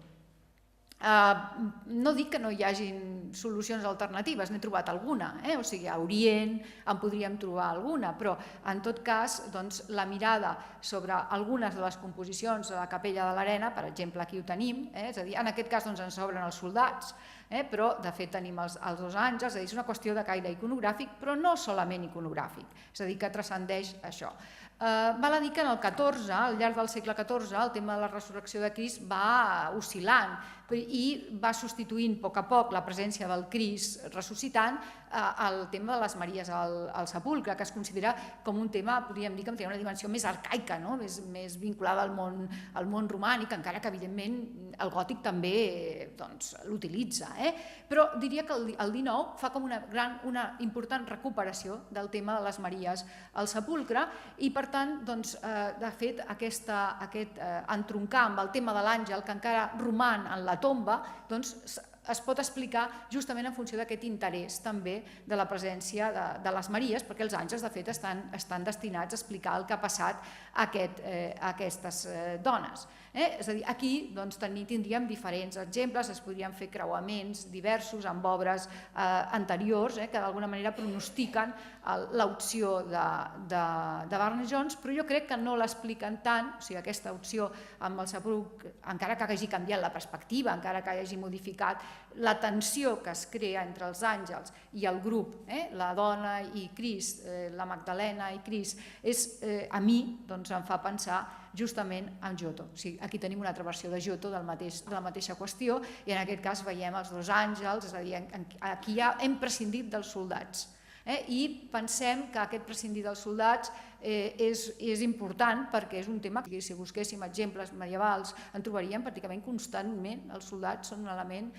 No dic que no hi hagin solucions alternatives, n'he trobat alguna, o sigui, a Orient en podríem trobar alguna, però en tot cas la mirada sobre algunes de les composicions de la Capella de l'Arena, per exemple, aquí ho tenim, és a dir, en aquest cas ens sobren els soldats, però de fet tenim els dos àngels, és a dir, és una qüestió de caire iconogràfic, però no solament iconogràfic, és a dir, que transcendeix això. Val a dir que en el XIV, al llarg del segle XIV, el tema de la resurrecció de Crist va oscil·lant i va substituint a poc la presència del Crist ressuscitant el tema de les Maries al sepulcre, que es considera com un tema, podríem dir, que té una dimensió més arcaica, més vinculada al món romànic, encara que evidentment el gòtic també l'utilitza. Però diria que el XIX fa com una important recuperació del tema de les Maries al sepulcre i, per tant, de fet, aquest entroncar amb el tema de l'àngel que encara roman en la tomba, es pot explicar justament en funció d'aquest interès també de la presència de les Maries, perquè els àngels, de fet, estan destinats a explicar el que ha passat a aquestes dones. És a dir, aquí tindríem diferents exemples, es podrien fer creuaments diversos amb obres anteriors que d'alguna manera pronostiquen l'opció de Barnes Jones, però jo crec que no l'expliquen tant, o sigui, aquesta opció amb el sepulcre, encara que hagi canviat la perspectiva, encara que hagi modificat la tensió que es crea entre els àngels i el grup, la dona i Crist, la Magdalena i Crist, a mi em fa pensar justament en Giotto. Aquí tenim una altra versió de Giotto de la mateixa qüestió i en aquest cas veiem els dos àngels, és a dir, aquí ja hem prescindit dels soldats i pensem que aquest prescindir dels soldats és important perquè és un tema que si busquéssim exemples medievals en trobaríem pràcticament constantment. Els soldats són un element,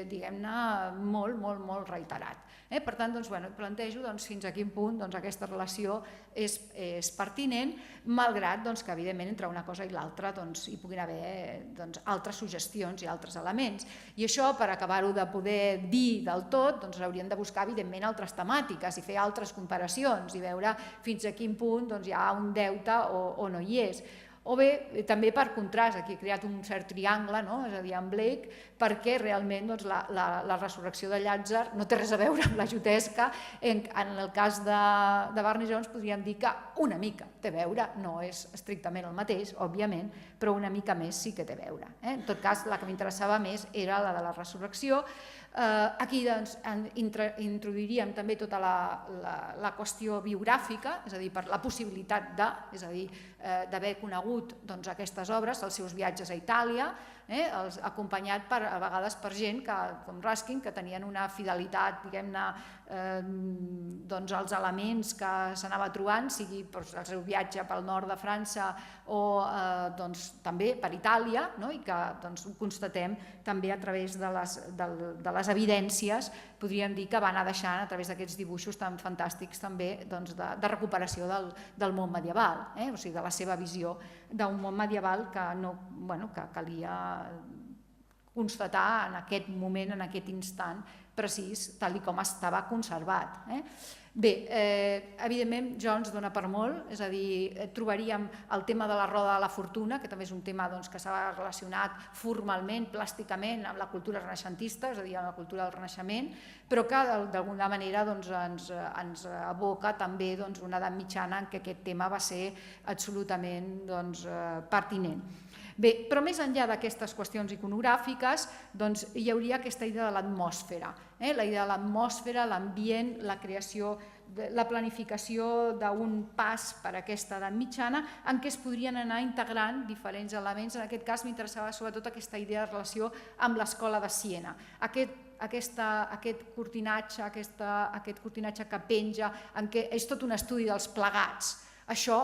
diguem-ne, molt reiterat. Per tant, plantejo fins a quin punt aquesta relació és pertinent, malgrat que evidentment entre una cosa i l'altra hi puguin haver altres suggestions i altres elements. I això, per acabar-ho de poder dir del tot, hauríem de buscar evidentment altres temàtiques i fer altres comparacions i veure fins a quin punt hi ha un deute o no hi és. O bé, també per contrast, aquí he creat un cert triangle, és a dir, amb Blake, perquè realment la resurrecció de Llàtzer no té res a veure amb la jotesca. En el cas de Barnes Jones podríem dir que una mica té a veure, no és estrictament el mateix, òbviament, però una mica més sí que té a veure. En tot cas, la que m'interessava més era la de la resurrecció. Aquí introduiríem també tota la qüestió biogràfica, és a dir, per la possibilitat d'haver conegut aquestes obres, els seus viatges a Itàlia, acompanyat a vegades per gent com Ruskin, que tenien una fidelitat, diguem-ne, als elements que s'anava trobant, sigui el seu viatge pel nord de França o també per Itàlia, i que ho constatem també a través de les evidències, podríem dir que va anar deixant a través d'aquests dibuixos tan fantàstics també de recuperació del món medieval, o sigui, de la seva visió d'un món medieval que calia constatar en aquest moment, en aquest instant precís, tal com estava conservat. Bé, evidentment Jones dona per molt, és a dir, trobaríem el tema de la roda de la fortuna, que també és un tema que s'ha relacionat formalment, plàsticament, amb la cultura renaixentista, és a dir, amb la cultura del Renaixement, però que d'alguna manera ens aboca també una edat mitjana en què aquest tema va ser absolutament pertinent. Bé, però més enllà d'aquestes qüestions iconogràfiques, doncs hi hauria aquesta idea de l'atmosfera, la idea de l'atmosfera, l'ambient, la creació, la planificació d'un pas per aquesta edat mitjana en què es podrien anar integrant diferents elements. En aquest cas m'interessava sobretot aquesta idea de relació amb l'escola de Siena. Aquest cortinatge que penja, en què és tot un estudi dels plegats. Això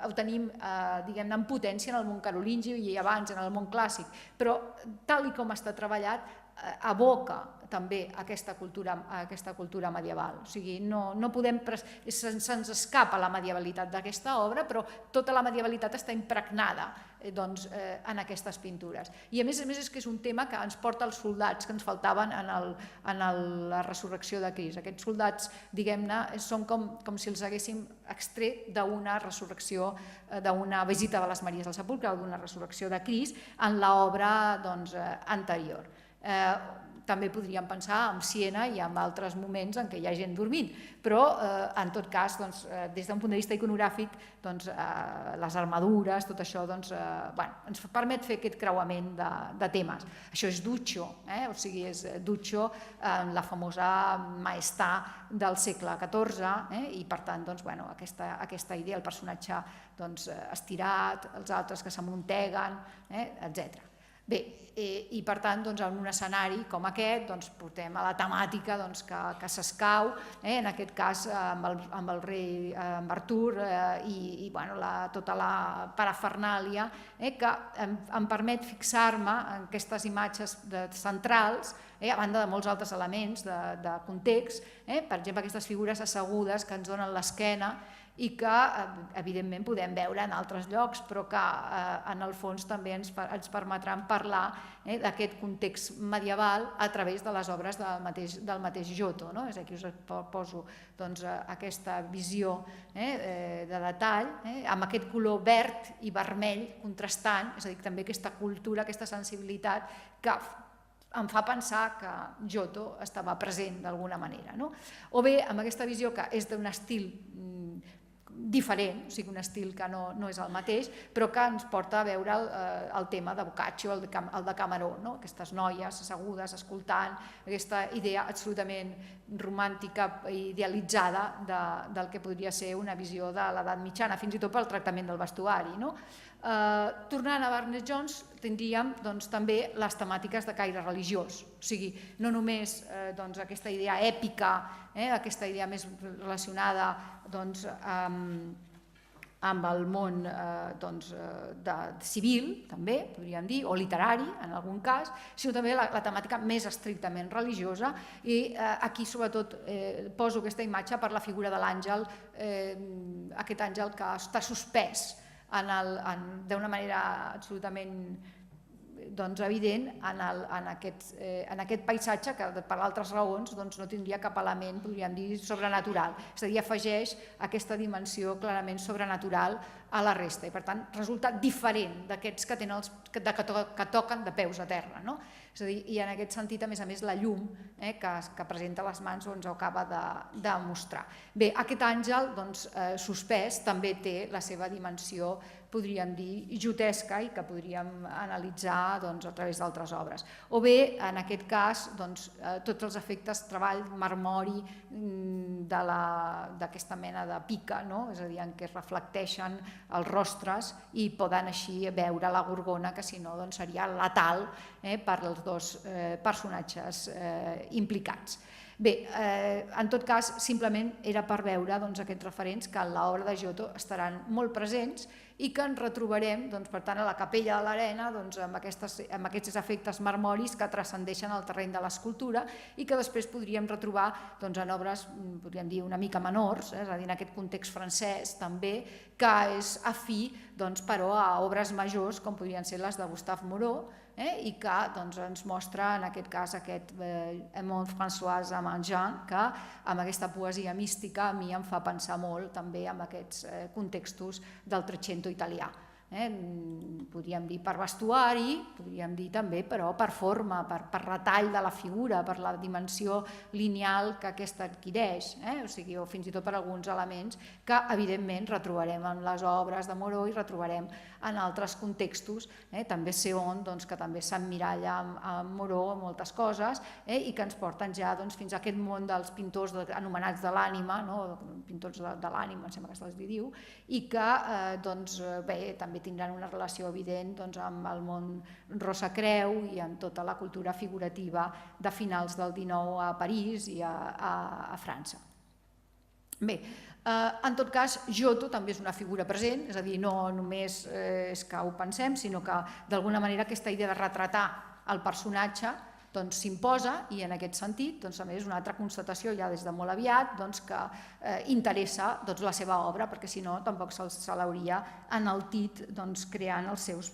ho tenim en potència en el món carolingi i abans en el món clàssic, però tal com està treballat aboca també aquesta cultura medieval. O sigui, no podem... Se'ns escapa la medievalitat d'aquesta obra, però tota la medievalitat està impregnada en aquestes pintures. I a més és que és un tema que ens porta als soldats que ens faltaven en la resurrecció de Crist. Aquests soldats, diguem-ne, són com si els haguéssim extret d'una resurrecció, d'una visita de les Maries del Sepulcre o d'una resurrecció de Crist en l'obra anterior. També podríem pensar en Siena i en altres moments en què hi ha gent dormint, però en tot cas, des d'un punt de vista iconogràfic, les armadures, tot això ens permet fer aquest creuament de temes. Això és Duccio, o sigui, és Duccio, la famosa maestà del segle XIV, i per tant aquesta idea, el personatge estirat, els altres que s'amunteguen, etc. Bé, i per tant en un escenari com aquest portem a la temàtica que s'escau, en aquest cas amb el rei Artur i tota la parafernàlia que em permet fixar-me en aquestes imatges centrals, a banda de molts altres elements de context, per exemple aquestes figures assegudes que ens donen l'esquena i que evidentment podem veure en altres llocs, però que en el fons també ens permetran parlar d'aquest context medieval a través de les obres del mateix Giotto. Aquí us poso aquesta visió de detall, amb aquest color verd i vermell contrastant, és a dir, també aquesta cultura, aquesta sensibilitat que em fa pensar que Giotto estava present d'alguna manera. O bé, amb aquesta visió que és d'un estil diferent, o sigui, un estil que no és el mateix, però que ens porta a veure el tema de Boccaccio, el de Cameró, aquestes noies assegudes, escoltant, aquesta idea absolutament romàntica i idealitzada del que podria ser una visió de l'edat mitjana, fins i tot pel tractament del vestuari. Tornant a Barnes Jones, tindríem també les temàtiques de caire religiós, o sigui, no només aquesta idea èpica, aquesta idea més relacionada amb el món civil, també, podríem dir, o literari, en algun cas, sinó també la temàtica més estrictament religiosa, i aquí sobretot poso aquesta imatge per la figura de l'àngel, aquest àngel que està suspès d'una manera absolutament evident en aquest paisatge que per altres raons no tindria cap element, podríem dir, sobrenatural. És a dir, afegeix aquesta dimensió clarament sobrenatural a la resta i per tant resulta diferent d'aquests que toquen de peus a terra. És a dir, i en aquest sentit, a més la llum que presenta les mans ens ho acaba de mostrar. Bé, aquest àngel suspès també té la seva dimensió, podríem dir, jotesca i que podríem analitzar a través d'altres obres. O bé, en aquest cas, tots els efectes, treball marmori d'aquesta mena de pica, és a dir, en què es reflecteixen els rostres i poden així veure la gorgona, que si no seria letal per als dos personatges implicats. Bé, en tot cas, simplement era per veure aquests referents que en l'obra de Giotto estaran molt presents i que ens retrobarem, per tant, a la Capella de l'Arena amb aquests efectes marmoris que transcendeixen el terreny de l'escultura i que després podríem retrobar en obres, podríem dir, una mica menors, és a dir, en aquest context francès també, que és afí, però a obres majors com podrien ser les de Gustave Moreau, i que ens mostra en aquest cas aquest Aimant Françoise Amangean, que amb aquesta poesia mística a mi em fa pensar molt també en aquests contextos del Trecento italià. Podríem dir per vestuari, podríem dir també però per forma, per retall de la figura, per la dimensió lineal que aquesta adquireix, o fins i tot per alguns elements que evidentment retrobarem en les obres de Moreau i retrobarem en altres contextos, també Seon, que també s'emmiralla amb Moreau en moltes coses i que ens porten ja fins a aquest món dels pintors anomenats de l'ànima, pintors de l'ànima, em sembla que se'ls diu, i que també tindran una relació evident amb el món Rosa Creu i amb tota la cultura figurativa de finals del XIX a París i a França. Bé, en tot cas, Giotto també és una figura present, és a dir, no només és que ho pensem, sinó que d'alguna manera aquesta idea de retratar el personatge s'imposa i en aquest sentit també és una altra constatació ja des de molt aviat que interessa la seva obra, perquè si no tampoc se l'hauria enaltit creant els seus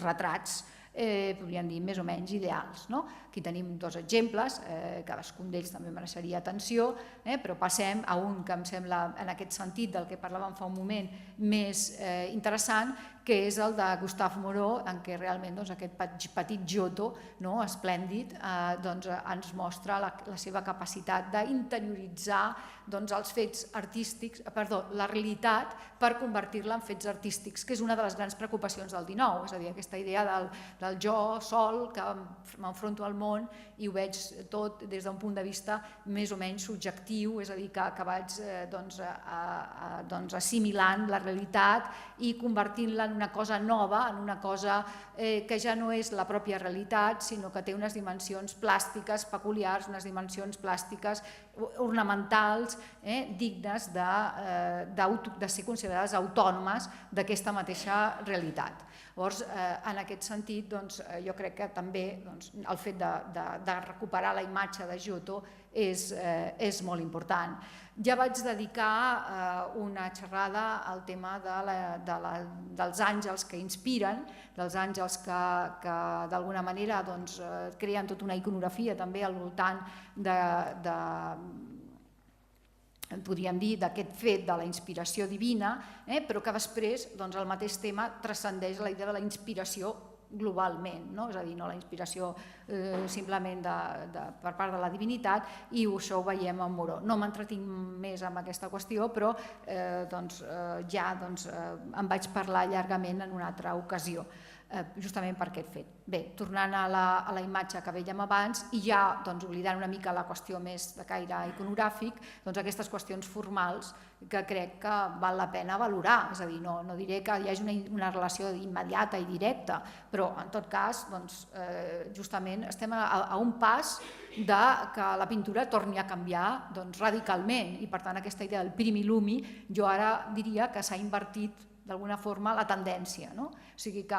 retrats, podríem dir més o menys ideals. Aquí tenim dos exemples, cadascun d'ells també mereixeria atenció, però passem a un que em sembla en aquest sentit del que parlàvem fa un moment més interessant, que és el de Gustave Moreau, en què realment aquest petit Giotto esplèndid ens mostra la seva capacitat d'interioritzar els fets artístics, la realitat per convertir-la en fets artístics, que és una de les grans preocupacions del XIX, és a dir, aquesta idea del jo sol, que m'enfronto al món i ho veig tot des d'un punt de vista més o menys subjectiu, és a dir, que vaig assimilant la realitat i convertint-la en una cosa nova, en una cosa que ja no és la pròpia realitat, sinó que té unes dimensions plàstiques peculiars, unes dimensions plàstiques ornamentals dignes de ser considerades autònomes d'aquesta mateixa realitat. Llavors, en aquest sentit, jo crec que també el fet de recuperar la imatge de Giotto és molt important. Ja vaig dedicar una xerrada al tema dels àngels que inspiren, dels àngels que d'alguna manera creen tota una iconografia també al voltant podríem dir d'aquest fet de la inspiració divina, però que després el mateix tema transcendeix la idea de la inspiració globalment, és a dir, no la inspiració simplement per part de la divinitat, i això ho veiem en Moreau. No m'entretinc més en aquesta qüestió, però ja en vaig parlar llargament en una altra ocasió, justament per aquest fet. Bé, tornant a la imatge que vèiem abans, i ja oblidant una mica la qüestió més de caire iconogràfic, aquestes qüestions formals que crec que val la pena valorar, és a dir, no diré que hi hagi una relació immediata i directa, però en tot cas, justament estem a un pas que la pintura torni a canviar radicalment, i per tant aquesta idea del primi lumi jo ara diria que s'ha invertit d'alguna forma la tendència, o sigui que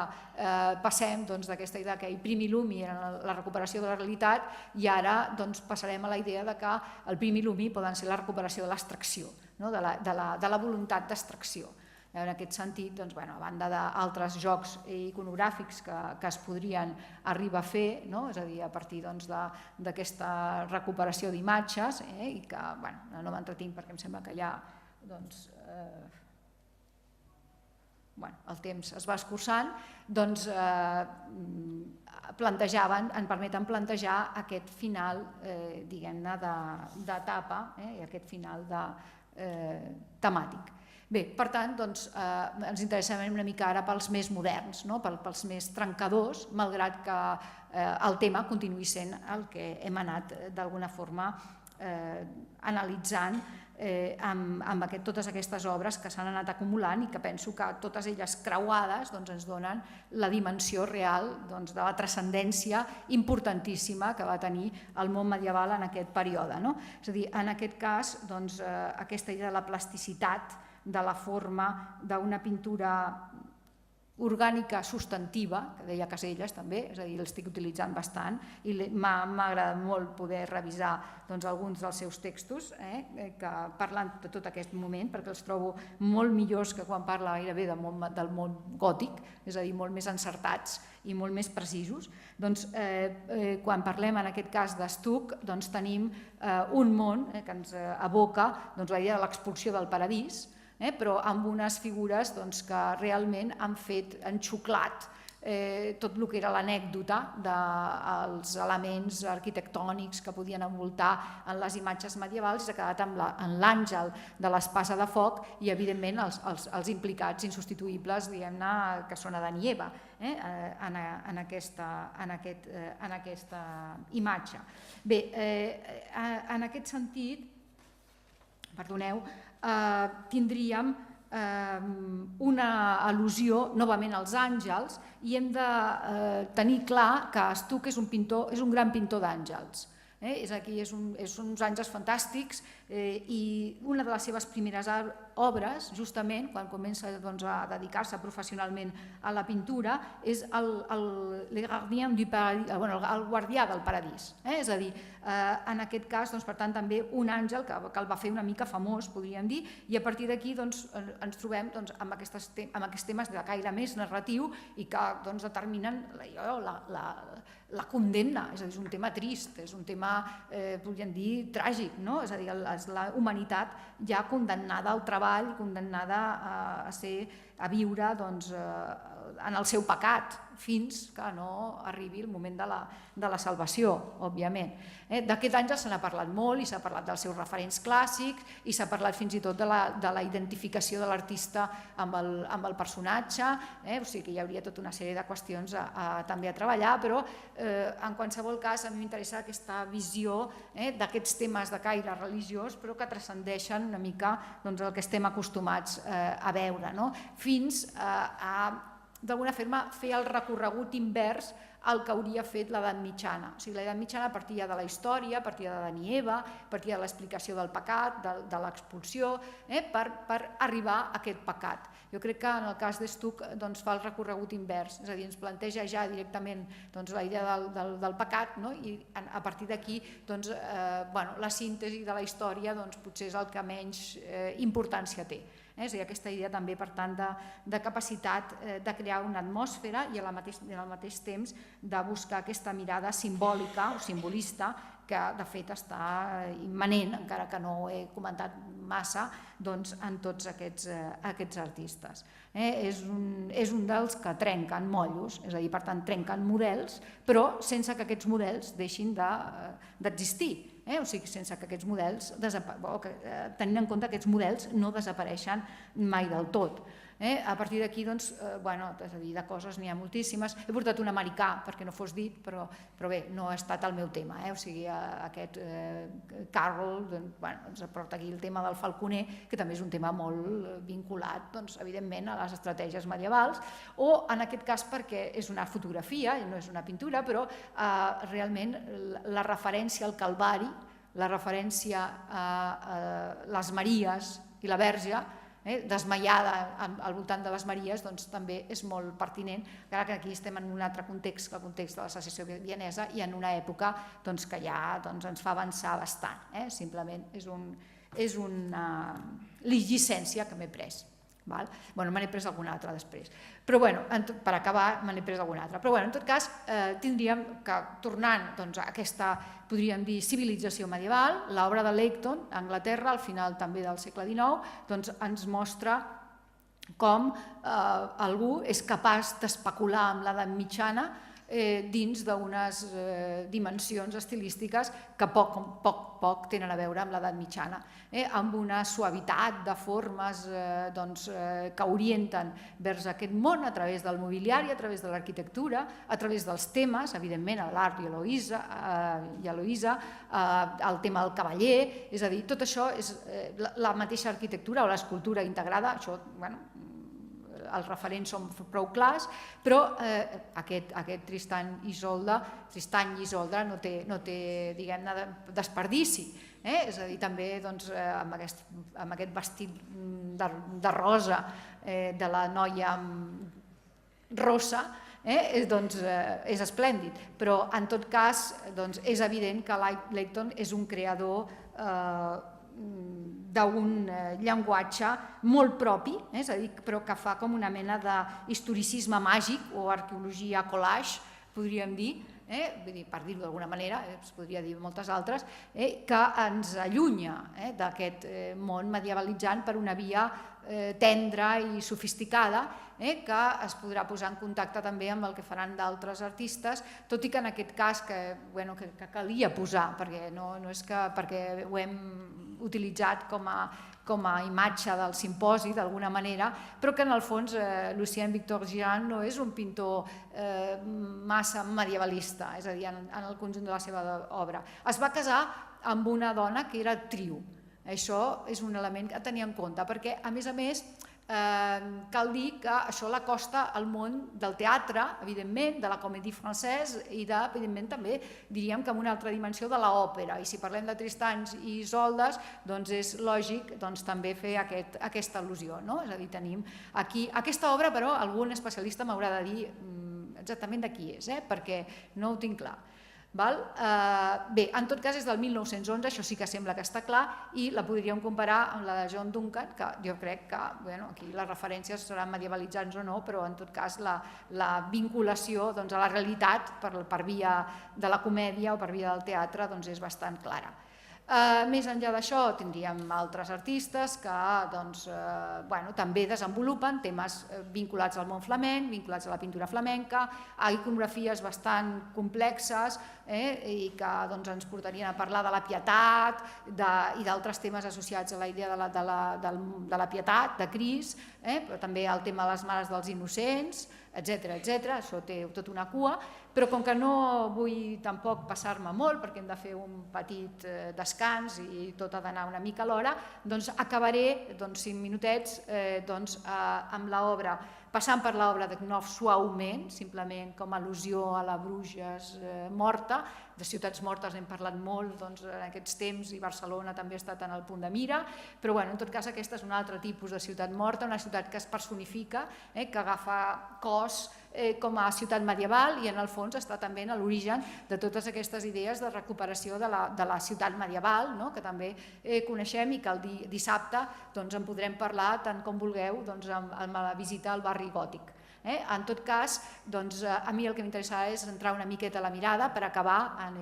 passem d'aquesta idea que el primi lumi era la recuperació de la realitat i ara passarem a la idea que el primi lumi poden ser la recuperació de l'abstracció, de la voluntat d'abstracció. En aquest sentit, a banda d'altres jocs iconogràfics que es podrien arribar a fer, és a dir, a partir d'aquesta recuperació d'imatges, i que no m'entretinc perquè em sembla que ja el temps es va escurçant, ens permeten plantejar aquest final, diguem-ne, d'etapa i aquest final temàtic. Bé, per tant, ens interessem una mica ara pels més moderns, pels més trencadors, malgrat que el tema continuï sent el que hem anat d'alguna forma analitzant amb totes aquestes obres que s'han anat acumulant i que penso que totes elles creuades ens donen la dimensió real de la transcendència importantíssima que va tenir el món medieval en aquest període. És a dir, en aquest cas, aquesta idea de la plasticitat de la forma d'una pintura orgànica substantiva, que deia Caselles també, és a dir, l'estic utilitzant bastant i m'ha agradat molt poder revisar alguns dels seus textos que parlen de tot aquest moment, perquè els trobo molt millors que quan parla gairebé del món gòtic, és a dir, molt més encertats i molt més precisos. Quan parlem en aquest cas d'Estuc, tenim un món que ens evoca la idea de l'expulsió del paradís, però amb unes figures que realment han xuclat tot el que era l'anècdota dels elements arquitectònics que podien envoltar en les imatges medievals i s'ha quedat en l'àngel de l'espasa de foc i, evidentment, els implicats insubstituïbles, diguem-ne, que són Adán i Eva en aquesta imatge. Bé, en aquest sentit, perdoneu, tindríem una al·lusió novament als àngels i hem de tenir clar que Stuck és un gran pintor d'àngels. Són uns àngels fantàstics i una de les seves primeres obres, justament, quan comença a dedicar-se professionalment a la pintura, és el guardià del paradís. És a dir, en aquest cas, per tant, també un àngel que el va fer una mica famós, podríem dir, i a partir d'aquí ens trobem amb aquests temes de caire més narratiu i que determinen la condemna, és a dir, és un tema trist, és un tema, podríem dir, tràgic, no? És a dir, és la humanitat ja condemnada al treball, condemnada a viure en el seu pecat, fins que no arribi el moment de la salvació, òbviament. D'aquest àngel se n'ha parlat molt i s'ha parlat dels seus referents clàssics i s'ha parlat fins i tot de la identificació de l'artista amb el personatge, o sigui que hi hauria tota una sèrie de qüestions també a treballar, però en qualsevol cas a mi m'interessa aquesta visió d'aquests temes de caire religiós però que transcendeixen una mica el que estem acostumats a veure, fins a d'alguna forma fer el recorregut invers al que hauria fet l'edat mitjana. O sigui, l'edat mitjana partia de la història, partia d'Adam i Eva, partia de l'explicació del pecat, de l'expulsió, per arribar a aquest pecat. Jo crec que en el cas de Stuck fa el recorregut invers, és a dir, ens planteja ja directament la idea del pecat i a partir d'aquí la síntesi de la història potser és el que menys importància té. És a dir, aquesta idea també, per tant, de capacitat de crear una atmosfera i al mateix temps de buscar aquesta mirada simbòlica o simbolista que de fet està immanent, encara que no ho he comentat massa, en tots aquests artistes. És un dels que trenquen motllos, és a dir, per tant, trenquen models, però sense que aquests models deixin d'existir. O sigui, sense que aquests models, tenint en compte que aquests models no desapareixen mai del tot. A partir d'aquí, és a dir, de coses n'hi ha moltíssimes. He portat un americà perquè no fos dit, però bé, no ha estat el meu tema. O sigui, aquest Carroll ens aporta aquí el tema del falconer, que també és un tema molt vinculat, evidentment, a les estratègies medievals, o en aquest cas perquè és una fotografia, no és una pintura, però realment la referència al Calvari, la referència a les Maries i la Verge, desmaiada al voltant de les Maries, també és molt pertinent, encara que aquí estem en un altre context, el context de la secessió vienesa, i en una època que ja ens fa avançar bastant. Simplement és una llicència que m'he pres. Me n'he pres alguna altra després, però per acabar me n'he pres alguna altra. Però en tot cas tindríem que, tornant a aquesta, podríem dir, civilització medieval, l'obra de Leighton a Anglaterra al final també del segle XIX ens mostra com algú és capaç d'especular amb l'edat mitjana dins d'unes dimensions estilístiques que poc tenen a veure amb l'edat mitjana, amb una suavitat de formes que orienten vers aquest món a través del mobiliari, a través de l'arquitectura, a través dels temes, evidentment, l'art i Eloïsa, el tema del cavaller, és a dir, tot això és la mateixa arquitectura o l'escultura integrada, això, els referents són prou clars, però aquest Tristany i Isolda no té diguem-ne, desperdici. És a dir, també amb aquest vestit de rosa de la noia rossa, és esplèndid. Però, en tot cas, és evident que Leighton és un creador d'un llenguatge molt propi, és a dir, però que fa com una mena d'historicisme màgic o arqueologia collage, podríem dir, per dir-ho d'alguna manera, es podria dir moltes altres, que ens allunya d'aquest món medievalitzant per una via tendra i sofisticada, que es podrà posar en contacte també amb el que faran d'altres artistes, tot i que en aquest cas que calia posar, perquè no és que perquè ho hem utilitzat com a imatge del simposi d'alguna manera, però que en el fons Lucien Victor Girard no és un pintor massa medievalista, és a dir, en el conjunt de la seva obra. Es va casar amb una dona que era actriu. Això és un element a tenir en compte, perquè a més cal dir que això l'acosta al món del teatre, evidentment, de la comédie française i evidentment també diríem que amb una altra dimensió de l'òpera, i si parlem de Tristans i Isoldes doncs és lògic també fer aquesta al·lusió. És a dir, tenim aquí aquesta obra, però algun especialista m'haurà de dir exactament de qui és, perquè no ho tinc clar. Bé, en tot cas és del 1911, això sí que sembla que està clar, i la podríem comparar amb la de John Duncan, que jo crec que aquí les referències seran medievalitzants o no, però en tot cas la vinculació a la realitat per via de la comèdia o per via del teatre és bastant clara. Més enllà d'això tindríem altres artistes que també desenvolupen temes vinculats al món flamenc, vinculats a la pintura flamenca, a iconografies bastant complexes i que ens portarien a parlar de la pietat i d'altres temes associats a la idea de la pietat, de Crist, però també el tema de les mares dels innocents, etc. Això té tota una cua, però com que no vull tampoc passar-me molt perquè hem de fer un petit descans i tot ha d'anar una mica a l'hora, doncs acabaré 5 minutets amb l'obra, passant per l'obra de Knopf suaument, simplement com a al·lusió a la Bruges morta. De ciutats mortes hem parlat molt en aquests temps i Barcelona també ha estat en el punt de mira, però en tot cas aquesta és un altre tipus de ciutat morta, una ciutat que es personifica, que agafa cos com a ciutat medieval i en el fons està també en l'origen de totes aquestes idees de recuperació de la ciutat medieval, que també coneixem i que el dissabte en podrem parlar tant com vulgueu amb la visita al barri gòtic. En tot cas, a mi el que m'interessa és entrar una miqueta a la mirada per acabar amb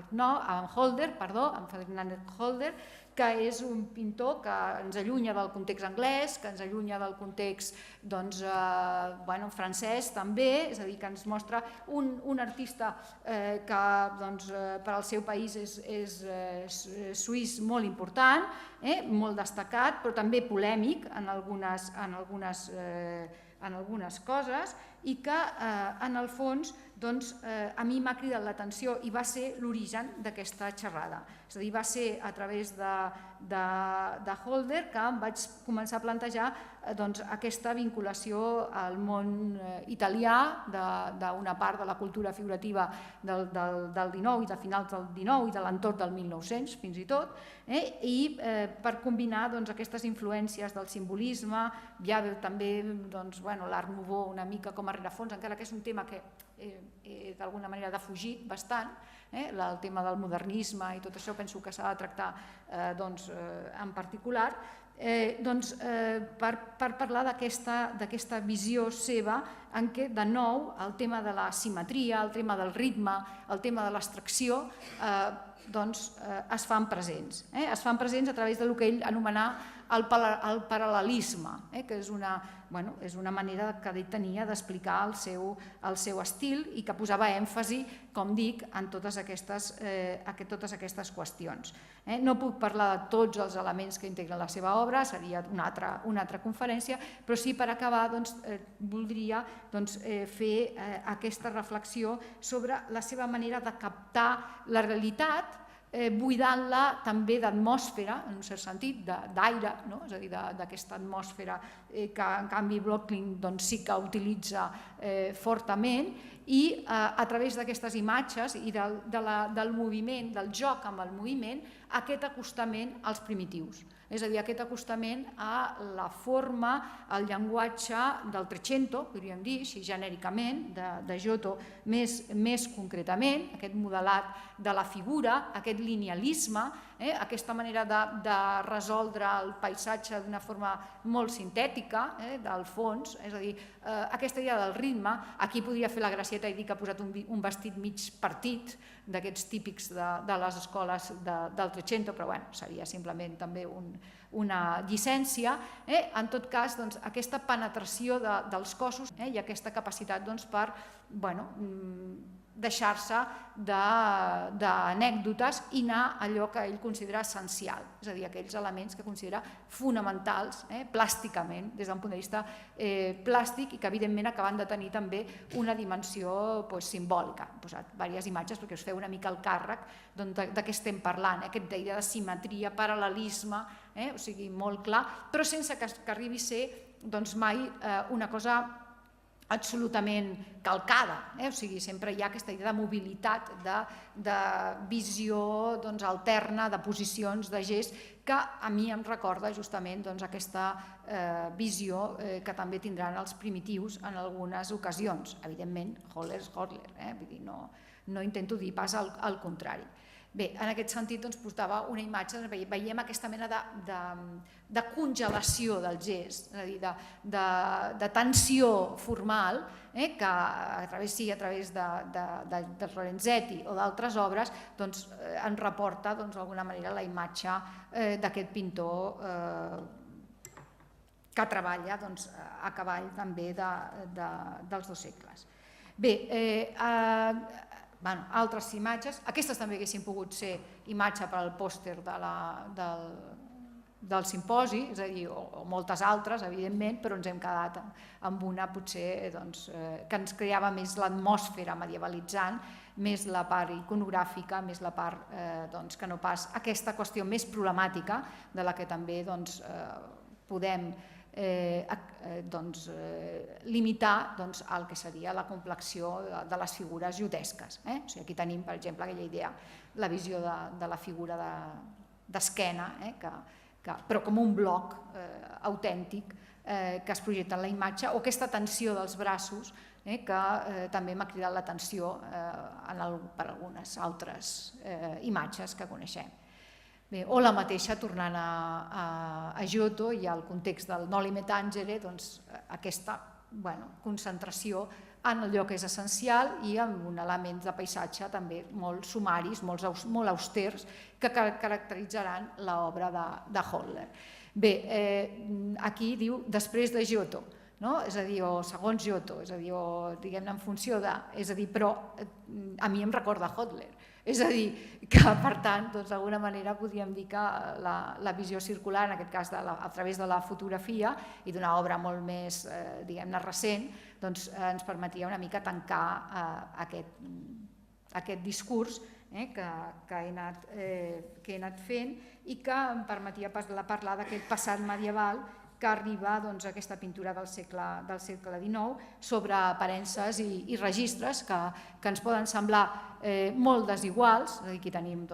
Ferdinand Holder, que és un pintor que ens allunya del context anglès, que ens allunya del context francès també, és a dir, que ens mostra un artista que per al seu país és suís molt important, molt destacat, però també polèmic en algunes coses i que en el fons a mi m'ha cridat l'atenció i va ser l'origen d'aquesta xerrada. És a dir, va ser a través de Holder que em vaig començar a plantejar aquesta vinculació al món italià d'una part de la cultura figurativa del XIX i de finals del XIX i de l'entorn del 1900 fins i tot, i per combinar aquestes influències del simbolisme, hi ha també l'Art Nouveau una mica com a rerefons, encara que és un tema que d'alguna manera ha defugit bastant, el tema del modernisme i tot això penso que s'ha de tractar en particular, per parlar d'aquesta visió seva en què de nou el tema de la simetria, el tema del ritme, el tema de l'abstracció es fan presents. Es fan presents a través del que ell anomenà el paral·lelisme, que és una manera que ell tenia d'explicar el seu estil i que posava èmfasi, com dic, en totes aquestes qüestions. No puc parlar de tots els elements que integren la seva obra, seria una altra conferència, però sí per acabar voldria fer aquesta reflexió sobre la seva manera de captar la realitat, buidant-la també d'atmosfera, en un cert sentit, d'aire, és a dir, d'aquesta atmosfera que en canvi Brooklyn sí que utilitza fortament, i a través d'aquestes imatges i del moviment, del joc amb el moviment, aquest acostament als primitius. És a dir, aquest acostament a la forma, al llenguatge del Trecento, podríem dir, així genèricament, de Giotto més concretament, aquest modelat de la figura, aquest linealisme, aquesta manera de resoldre el paisatge d'una forma molt sintètica, del fons, és a dir, aquesta idea del ritme, aquí podria fer la gràcia jaqueta i dir que ha posat un vestit mig partit, d'aquests típics de les escoles del Trecento, però bueno, seria simplement també una llicència. En tot cas, aquesta penetració dels cossos i aquesta capacitat per deixar-se d'anècdotes i anar a allò que ell considera essencial, és a dir, aquells elements que considera fonamentals plàsticament, des d'un punt de vista plàstic, i que evidentment acaben de tenir també una dimensió simbòlica. He posat diverses imatges perquè us feu una mica el càrrec de què estem parlant, aquesta idea de simetria, paral·lelisme, o sigui, molt clar, però sense que arribi a ser mai una cosa absolutament calcada, o sigui, sempre hi ha aquesta idea de mobilitat, de visió alterna, de posicions, de gest, que a mi em recorda justament aquesta visió que també tindran els primitius en algunes ocasions. Evidentment, Hodler és Hodler, vull dir, no intento dir pas el contrari. Bé, en aquest sentit portava una imatge, veiem aquesta mena de congelació del gest, és a dir, de tensió formal, que a través de Lorenzetti o d'altres obres ens reporta d'alguna manera la imatge d'aquest pintor que treballa a cavall també dels 2 segles. Bé, altres imatges, aquestes també haguessin pogut ser imatge per al pòster del simposi, és a dir, o moltes altres, evidentment, però ens hem quedat amb una potser que ens creava més l'atmosfera medievalitzant, més la part iconogràfica, més la part que no pas aquesta qüestió més problemàtica de la que també podem limitar el que seria la complexió de les figures judesques. Aquí tenim, per exemple, aquella idea, la visió de la figura d'esquena, però com un bloc autèntic que es projecta en la imatge, o aquesta tensió dels braços que també m'ha cridat l'atenció per algunes altres imatges que coneixem. O la mateixa, tornant a Giotto i al context del Noli Me Tangere, aquesta concentració en allò que és essencial i amb un element de paisatge també molt sumaris, molt austers, que caracteritzaran l'obra de Hodler. Bé, aquí diu després de Giotto, és a dir, o segons Giotto, és a dir, o diguem-ne en funció de... És a dir, però a mi em recorda Hodler. És a dir, que per tant, d'alguna manera podríem dir que la visió circular, en aquest cas a través de la fotografia i d'una obra molt més, diguem-ne, recent, ens permetia una mica tancar aquest discurs que he anat fent i que em permetia parlar d'aquest passat medieval que arriba a aquesta pintura del segle XIX sobre aparences i registres que ens poden semblar molt desiguals. Aquí tenim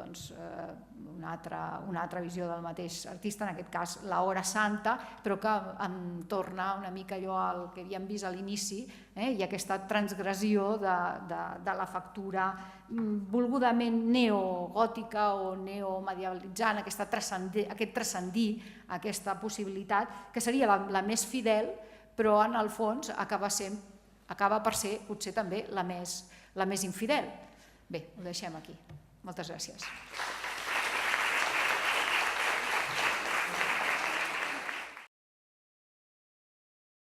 una altra visió del mateix artista, en aquest cas l'Hora Santa, però que em torna una mica allò al que havíem vist a l'inici, i aquesta transgressió de la factura volgudament neogòtica o neomedievalitzant, aquest transcendir, aquesta possibilitat, que seria la més fidel, però en el fons acaba per ser potser també la més infidel. Bé, ho deixem aquí. Moltes gràcies.